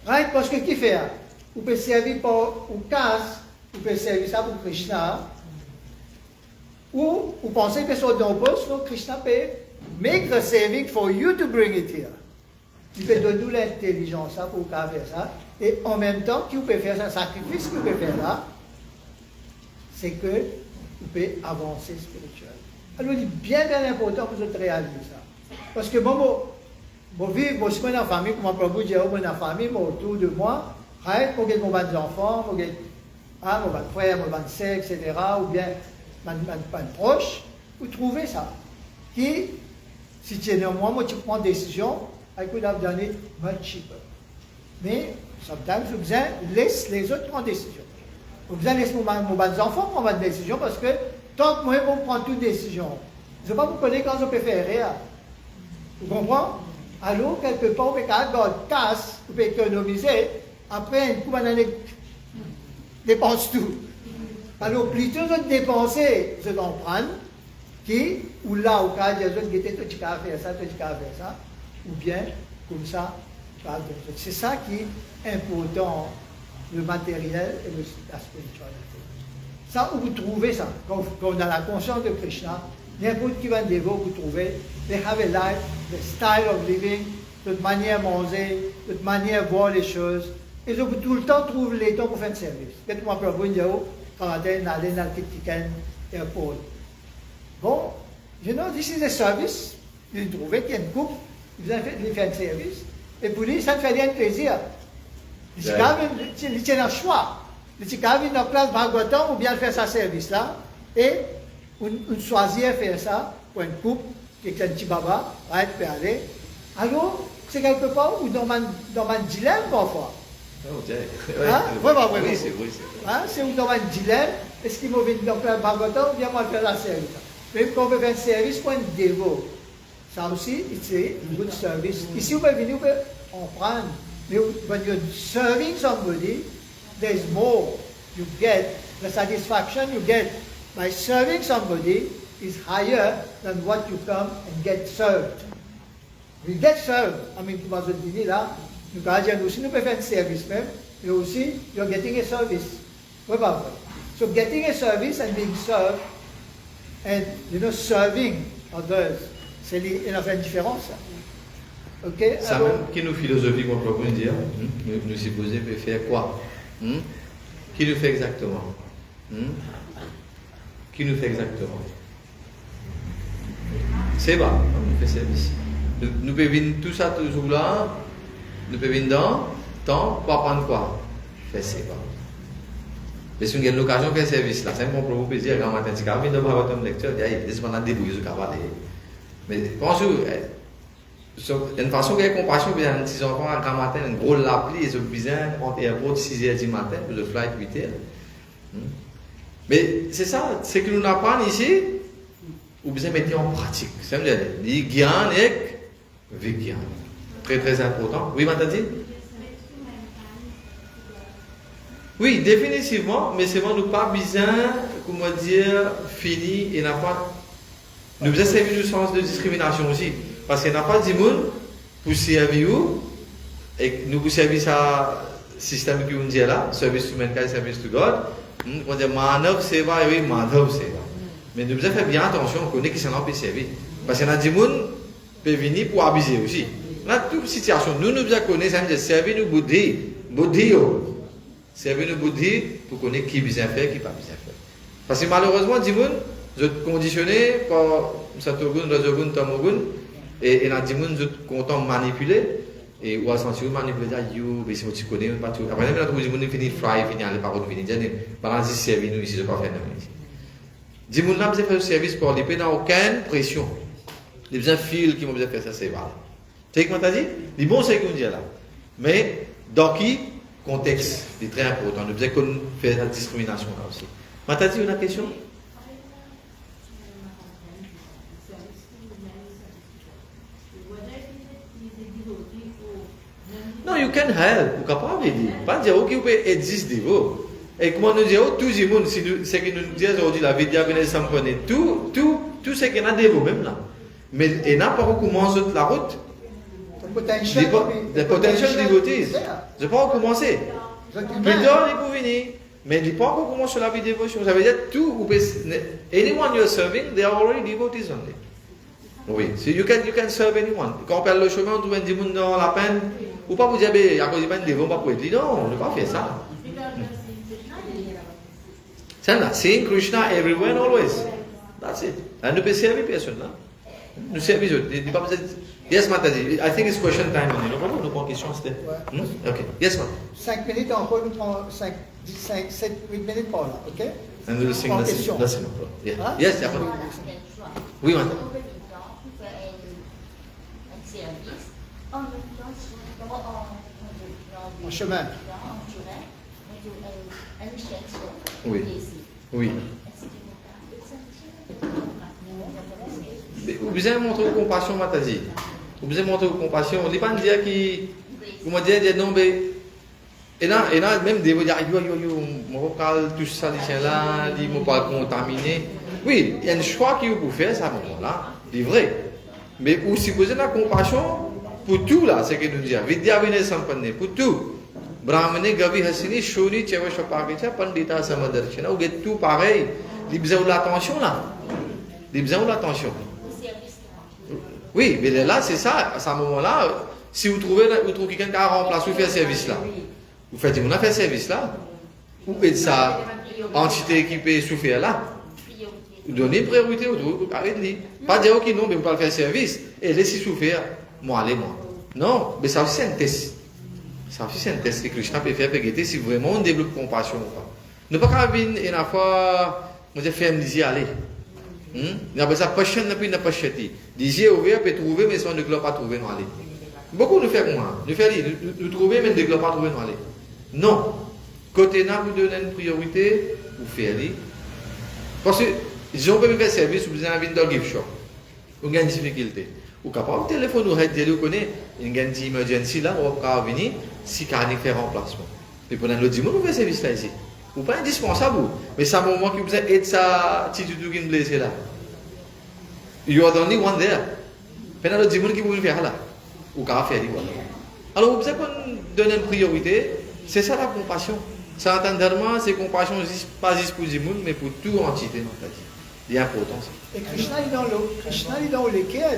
Right? Parce que qui fait? Vous pouvez servir pour ou casse, vous pouvez servir ça pour Krishna. Ou vous pensez que c'est au poste, donc Krishna peut make the saving for you to bring it here. Il peut donner l'intelligence pour faire ça. Et en même temps, qui vous peut faire un sacrifice que vous pouvez faire là, c'est que vous pouvez avancer spirituellement. Alors, il est bien important que vous réalisez ça. Parce que moi, je vis dans la famille, comme je peux dire, dans la famille, autour de moi, je vais mon enfant, mon frère, mon sœur, etc., ou bien mon proche, vous trouvez ça. Qui, si tu es néanmoins, moi, tu prends une décision, I could have done it much cheaper. Mais, sometimes, vous laissez les autres prendre des décisions. Vous laissez mon enfant prendre une décision parce que tant que moi, je prends toute décision. Je ne sais pas vous connaître quand je peux faire rien. Vous comprenez? Alors, quelque part, vous pouvez garder casse, vous pouvez économiser. Après, une coup, on dépense tout. Alors, plutôt que de dépenser, je d'en prendre, qui, ou là, au cas, il y a des gens qui faire ça, ou bien, comme ça, c'est ça qui est important, le matériel et la spiritualité. Ça, où vous trouvez ça, quand on a la conscience de Krishna, n'importe qui va de vous, vous trouvez, they have a life, the style of living, notre manière de manger, notre manière de voir les choses, et vous tout le temps trouver les temps pour faire un service. Quand moi, je peux dire, quand on aller dans le Kitchen Airport. Bon, you know, this is a service, vous trouvez qu'il y a une couple, vous avez fait un service, et pour lui, ça ne fait rien de plaisir. Il y a un choix. Il y a une classe Bhagavatam ou bien faire ce service-là, et on choisit de faire ça pour une couple, qui est un petit baba, peut aller. Alors, c'est quelque part où dans un dilemme parfois. Oui, c'est vrai. C'est où dans un dilemme, est-ce qu'il m'a venir dans le Bhagavatam ou bien moi faire la service? Même quand on veut faire un service pour un dévot, ça aussi, c'est un good service. Ici, vous pouvez venir, vous pouvez en prendre. Mais when you're serving somebody, there's more. You get the satisfaction you get by serving somebody is higher than what you come and get served. We get served. I mean, tu vas dire là, nous pouvons aussi nous faire un service même, mais aussi you're getting a service. What about it? So getting a service and being served, and serving others, c'est une différence. Okay? Ça Alors, même qui nous philosophie qu'on peut dire, nous supposons faire quoi? Qui nous fait exactement? Qui nous fait exactement? C'est pas, on fait service. Nous pouvons venir tout ça toujours là, nous pouvons venir dans temps pour apprendre quoi? Faire c'est pas. Mais si on a l'occasion de faire service là, c'est un bon pour vous plaisir quand matin, si vous venez de avoir une lecture, il y a des gens qui débrouillent sur le mais pensez d'une façon qu'il y a compassion, il y a un petit enfant à grand matin, un gros lapli, et ce besoin entre airport 6h du matin, pour le flight 8h. Mais c'est ça, c'est que nous apprenons ici, ou besoin de mettre en pratique. C'est vrai, les guians et végian. Très très important. Oui, Matadi? Oui, définitivement, mais c'est vraiment pas besoin, comment dire, fini et n'a pas. Nous besoin servir du sens de discrimination aussi. Parce qu'il n'y a pas de monde pour servir et nous pour servir ça système qui on dit là, service to mankind, service to God. On dit Manav Seva et Madhav Seva. Mais nous devons faire bien attention, on connaît qui s'en peut servir. Parce qu'il y a des gens qui peuvent venir pour abuser aussi. Dans toute situation, nous devons connaître, ça veut dire servir nous Buddhi. Servir nous Buddhi pour connaître qui bien faire, qui pas bien faire. Parce que malheureusement, des gens sont conditionnés par Satogun, Rajogun, Tamogun, et il y a des gens qui sont contents de manipuler. Et ou à sentir manipuler, mais si tu connais pas tout. Après, il y a des gens qui finissent fry, finissent aller par où finissent. Dire, par exemple, servir nous ici, je ne peux pas faire ici. Des gens qui ont fait le service pour les dans aucune pression. Les gens fil qui m'ont besoin faire ça, c'est vrai. Tu sais comment tu as dit? Les bons, c'est qu'on dit là. Mais dans qui contexte est très important. Nous devons faire la discrimination là aussi. Tu as dit une question? Non, you can help. Vous pouvez pas dire. Pas dire que vous pouvez exister. Et comment nous disons, tout le monde, c'est que nous disons aujourd'hui, la vie de s'emprenait, tout ce qu'il y a de vous-même là. Mais il n'a pas recommencé la route. The potential devotees. Je ne peux pas recommencer. Plus tard, il peut venir. Mais il ne peut pas recommencer la vie de dévotion. Ça veut dire tout, anyone you're serving, they are already devotees only. Oui, so you can serve anyone. Quand on perd le chemin, on trouve des gens dans la peine. Ou pas vous dire, à cause de la peine, ils ne vont pas pouvoir dire non, on ne peut pas faire ça. C'est ça, seeing Krishna everywhere and always. That's it. Et nous pouvons servir personne là. Nous servir. Yes, Mataji. I think it's question time. Nous prenons question, c'était. Ok. Yes, Mataji. 5 minutes encore, nous prenons 7, 8 minutes par là, ok? And we'll sing the song. Yeah. Hein? Yes, yeah. Oui, Mataji. En chemin. Oui. Oui. Vous avez montré compassion, Mataji. Vous avez montré compassion. On ne dit pas dire qui. Comment dire non, mais. Et là, même des gens disent mon vocal, tout ça, là, ils ne m'ont pas contaminé. Oui, il y a un choix qu'il faut faire à ce moment-là. C'est vrai. Mais vous supposez la compassion pour tout là, c'est ce que nous disons. Vidya Vinay Sampanne, pour tout. Brahmane, Gavi Hasini, Shoni, Cheva Shapakicha, Pandita Samadarshana, vous avez tout pareil. Ils ont besoin de l'attention là. Ils ont besoin de l'attention. Oui, mais là, c'est ça. À ce moment-là, si vous trouvez quelqu'un qui a remplacé, vous faites service là. Vous faites, on a fait service là. Ou êtes ça, entité équipée, souffrir là. Vous donnez priorité au truc, arrêtez. Pas dire ok, non, mais vous ne pouvez pas faire service. Et laissez souffrir, moi, allez-moi. Non, mais ça aussi, c'est un test. Ça aussi, c'est un test que Krishna peut faire pour guetter si vraiment on développe compassion ou pas. Ne pas qu'à venir une fois, on dit, faire me dire, allez. Il y a ça, passion, puis ne pas châtier. Les yeux ouverts, peut trouver, mais si on ne peut pas trouver, non, allez. Beaucoup nous font moi. Nous trouver, mais ne peut pas trouver, non, allez. Non. Côté là, vous donnez une priorité, vous faites aller. Parce que, si on peut me faire service, vous avez un gift shop. Vous avez une difficulté. Ou capable de téléphone, vous connaissez, il y a une emergency là, on va venir, si on a faire remplacement. Mais pendant le dimanche, vous faites service là ici. Vous n'êtes pas indispensable, mais c'est un moment que vous avez ça, si tu es blessé là. You are the only one there. Pendant le dimanche, vous pouvez faire là. Ou qu'à faire voilà. Alors, vous avez donner une priorité, c'est ça la compassion. Certains dharma, c'est compassion pas juste pour le dimanche, mais pour toute entité dans ta vie. C'est important ça. Et Krishna est dans le cœur.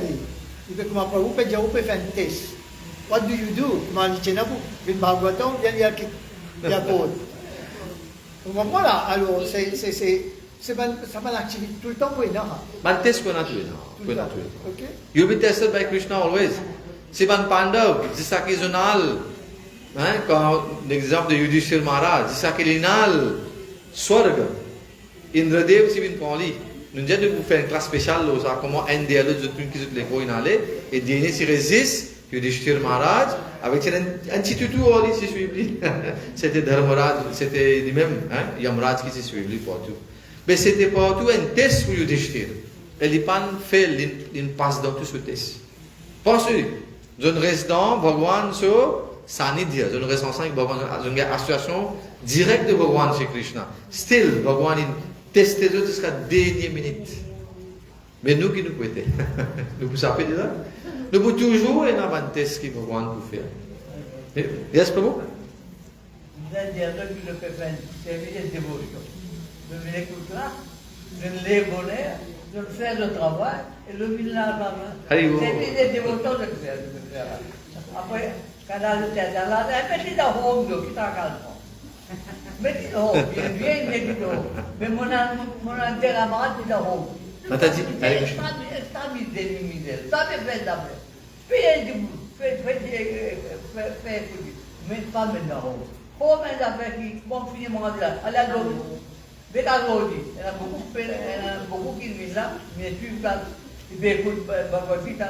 Il peut comment vous pouvez dire, vous pouvez faire un test. What do you do? Vous Bhagavatam, il y a quoi? Vous comprenez là? Alors, c'est pas l'activité tout le temps pour nous. But test qu'on a tout le temps. Ok? You'll be tested by Krishna always. C'est pas un pandav, c'est ça qui est zonal. Quand l'exemple de Yudhishthira Maharaj, c'est ça qui est l'inal. Swarga. Indradev, c'est une poli. Nous disons de vous faire une classe spéciale, comment un des autres qui sont les gros inhalés, et dernier qui résiste, Yudhishthira Maharaj, avec un petit tutu, qui s'est suivi. C'était Dharmaraj, c'était lui-même, Yamraj qui s'est suivi pour tout. Mais c'était pas tout un test pour Yudhishthira. Elle n'a pas fait une passe dans tout ce test. Pensez, je ne reste dans Bhagwan sur Sanidhya, je ne reste ensemble avec Bhagwan, je n'ai association directe de Bhagwan chez Krishna. Still, Bhagwan testé jusqu'à la dernière minute. Mais nous qui nous prêtons, nous pouvons savoir déjà. Nous pouvons toujours un avantage qui vont pour faire. Yes, Prabhu? Vous allez dire que le pépin, c'est une dévotion. Je vais l'écouter là, je l'ai volé, je fais le travail, et le village là. C'est une dévotion de faire. Après, quand on a le tête là, mettez dans le home, qui t'a calme. Mettez dans le home, bien, mettez dans le home. Mais mon intérêt, c'est dans le home. Nataji, allez, Está me dando, sabe verdade? Pede, mas pas maintenant. Como é da que bom filho mon là, à la lodi. Beta lodi, elle a beaucoup qui vivent là, mais tu vas écoute bagotita.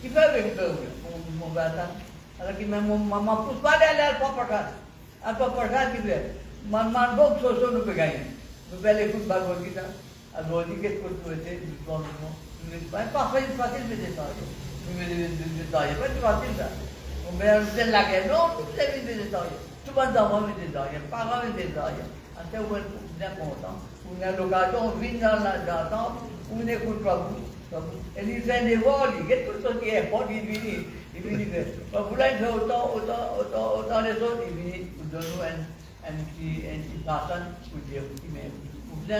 Qui fait avec mon bata. Alors que maman pousse pas aller à papa. À papa qui veut. Man bon soso no pegain. No belle écoute bagotita. Alors, on dit qu'est-ce que tu étais du plan du monde. Pas facile mes détails. Mais les détails, pas facile ça. On met un la guerre, non, vous avez des détails. Tout le monde a mes détails, les parents mes détails. En fait, on est important. On a l'occasion, on vit dans la tente, on écoute pas vous. Et il fait des vols, qu'est-ce que ce qui est bon, il vient. Vous l'avez fait autant les autres, il vient, vous donnez un petit personne pour dire qui m'aime. Et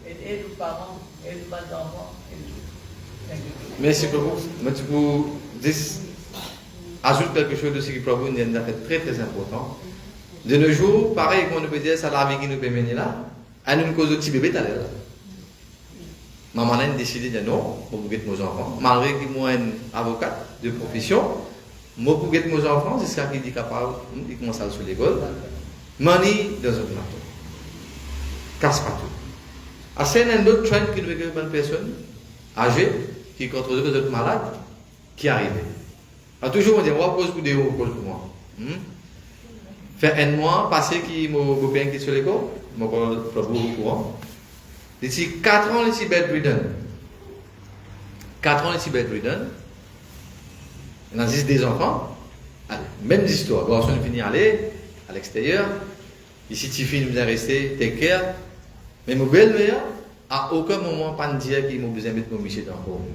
les parents, et les enfants. Merci Prabhu. Mais tu peux ajouter quelque chose de ce que Prabhu nous a fait très très important. De nos jours, pareil, comme on peut dire, c'est la vie qui nous peut mener là. À une cause de petit bébé, t'as là. Maman a décidé de dire non, je vais guetter mes enfants. Malgré que moi, un avocat de profession, je vais guetter mes enfants, c'est ça qui dit capable, il commence à aller sur l'école. Mani dans un plateau. Casse partout. C'est un autre trend qui nous une bonne personne âgée qui contre les autres malades qui arrive. Alors toujours on dit on va cause pour des hauts, cause pour moi. Faire un mois passé qui m'a bien qui sur l'école, m'a pas au courant. D'ici 4 ans les si bedridden. 4 ans les si bedridden. Il a 10 des enfants. Allez, même histoire. Bon, on finit aller à l'extérieur. Ici Tiffy nous a resté, take care. Mais mon belle-mère, à aucun moment, pas dire qu'il m'a besoin de mettre mon miché dans le home.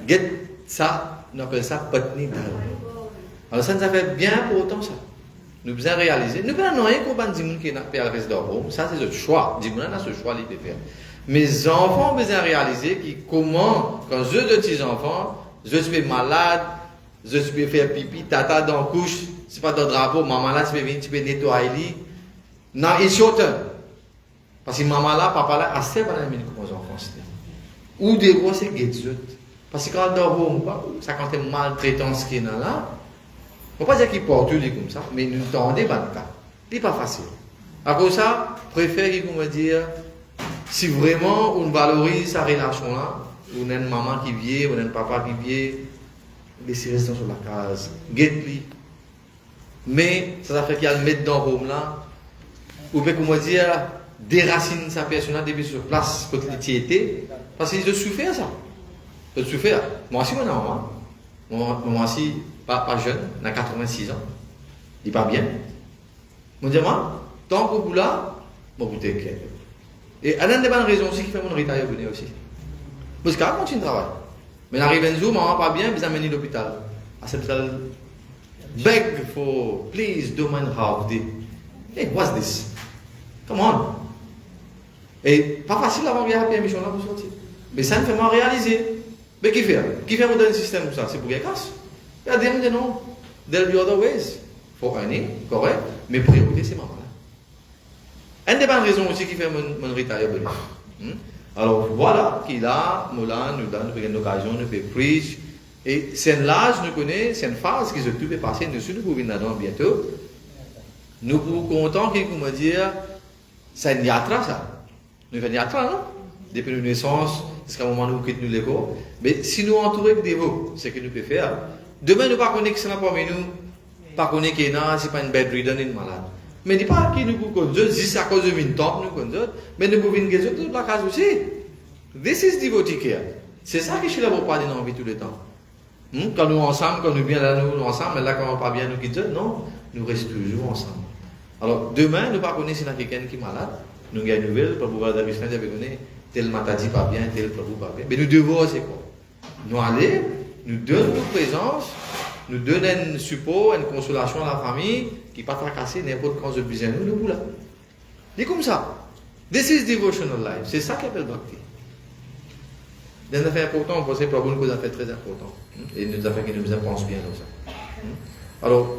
Get ça, on appelle ça patni d'âme. Alors ça nous a fait bien pour autant ça. Nous devons réaliser. Nous ne rien qu'on va dire qui n'a pas rester dans le home. Ça c'est notre choix. Dis-moi, on a ce choix de faire. Mes enfants ont besoin de réaliser comment, quand je de petits enfants, je suis malade, je suis faire pipi, tata dans la couche, c'est pas dans le drapeau, maman là, tu peux venir, tu peux nettoyer. Non, it's your turn. Parce que maman là, papa là, assez pas la même comme les enfants. Ou des gros, c'est guetzut. Parce que quand on dort, ça quand est maltraitance qui est là, on ne peut pas dire qu'il porte tout comme ça, mais nous tendons des cas. Ce n'est pas facile. À cause de ça, préfère qu'on dire, si vraiment on valorise sa relation là, on a une maman qui vient, on a un papa qui vient, laissez rester sur la case, guette-lui. Mais ça fait qu'il y a le mettre dans le home là, ou peut comment dire, déraciner sa personne depuis sur place pour qu'il était, parce qu'il a souffert ça. Il a souffert. Moi aussi, mon maman, moi aussi, pas jeune, on a 86 ans, il n'est pas bien. Je dis, moi, tant qu'au bout là, je vais goûter clair. Et une des bonnes raisons aussi qui fait mon retard aussi. Parce qu'elle continue de travailler. Mais arrive un jour, maman pas bien, ils amènent à l'hôpital. À cette salle, beg for, please, don't mind how they. Hey, what's this? Come on. Et pas facile d'avoir regardé la mission là pour sortir. Mais ça me fait mal réaliser. Mais qui fait? Qui fait dans le système pour ça? C'est pour qu'il casse. Il y a des gens qui disent non. There'll be other ways. For earning, correct. Mais priorité, c'est maman là. Une des bonnes raisons aussi qui fait mon retard. Alors voilà, qu'il a, Moulin, nous donne une occasion de faire preach. Et c'est un âge, nous connaissons, c'est une phase qui se peut passer, nous sommes pour venir là bientôt. Nous sommes contents qu'il me dire, c'est une yatra ça. Nous faisons une yatra, non? Depuis notre naissance, jusqu'à un moment où nous quittons l'école. Mais si nous entourons des veaux, c'est ce que nous pouvons faire. Demain, nous ne connaissons pas que c'est là parmi nous, pas connaître qu'il y a, c'est pas une bedridden, une malade. Mais dis pas qu'il nous connaît, c'est à cause de une tente, nous connaissons, mais nous pouvons venir de la case aussi. This is devotee care. C'est ça que je suis là pour parler dans la vie tout le temps. Quand nous ensemble, quand nous bien là, nous ensemble, mais là, quand on pas bien, nous quittons, non, nous restons toujours ensemble. Alors, demain, nous ne connaissons pas si quelqu'un qui est malade, nous avons une nouvelle, pour pouvoir dire, tel Mataji pas bien, tel Prabhu pas bien. Mais nous devons, c'est quoi? Nous aller, nous donner notre présence, nous donner un support, une consolation à la famille, qui pas tracasser n'importe quand je besoin nous, nous là. C'est comme ça. This is devotional life. C'est ça qui appelle Bhakti. Des affaires importantes, parce que Prabhu nous a fait très important. Et nous avons fait que nous pensons bien dans ça. Alors,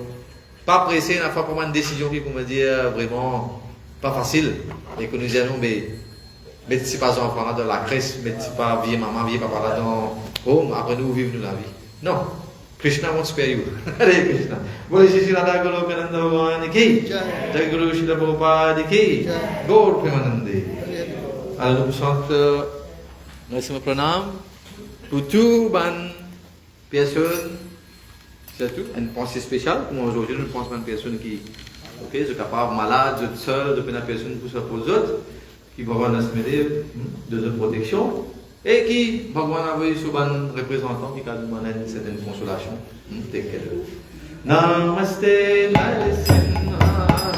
pas pressé, on a fait pour moi une décision qui, pour me dire, vraiment pas facile. Et que nous disons, mais c'est pas enfant là dans la crèche, mais c'est pas vieux maman, vieux papa là dans home, après nous vivons la vie. Non. Krishna wants to spare you. Hare Krishna. Bole Shri Radha Golokananda Bhagwan ki. Jai Guru Srila Prabhupada ki. Gaur Premanande. Alors nous chantons Narsima Pranam pour tout ban personne. C'est tout. Une pensée spéciale. Pour moi aujourd'hui, nous pensons à une personne qui est capable, malade, seule, de prendre une personne pour se pour les autres, qui va avoir de protection. Et qui, Bhagwan a envoyé sur un représentant qui a demandé une certaine consolation. Namaste Narasimhaya.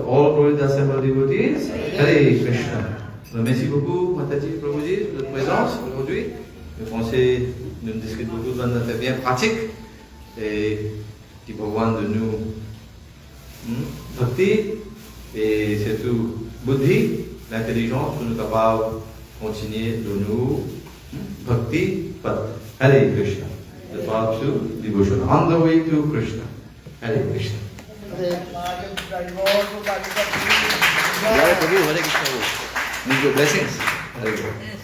All glory to the assembled devotees. Hare Krishna. Merci beaucoup, Mataji, Prabhuji, de votre présence aujourd'hui. Le français nous discute beaucoup de notre bien pratique et qui proviennent de nous bhakti et surtout buddhi, l'intelligence pour nous capables de continuer de nous bhakti. Hare Krishna. The path to devotion. On the way to Krishna. Hare Krishna. Hare Krishna. Need your blessings. Hare Krishna.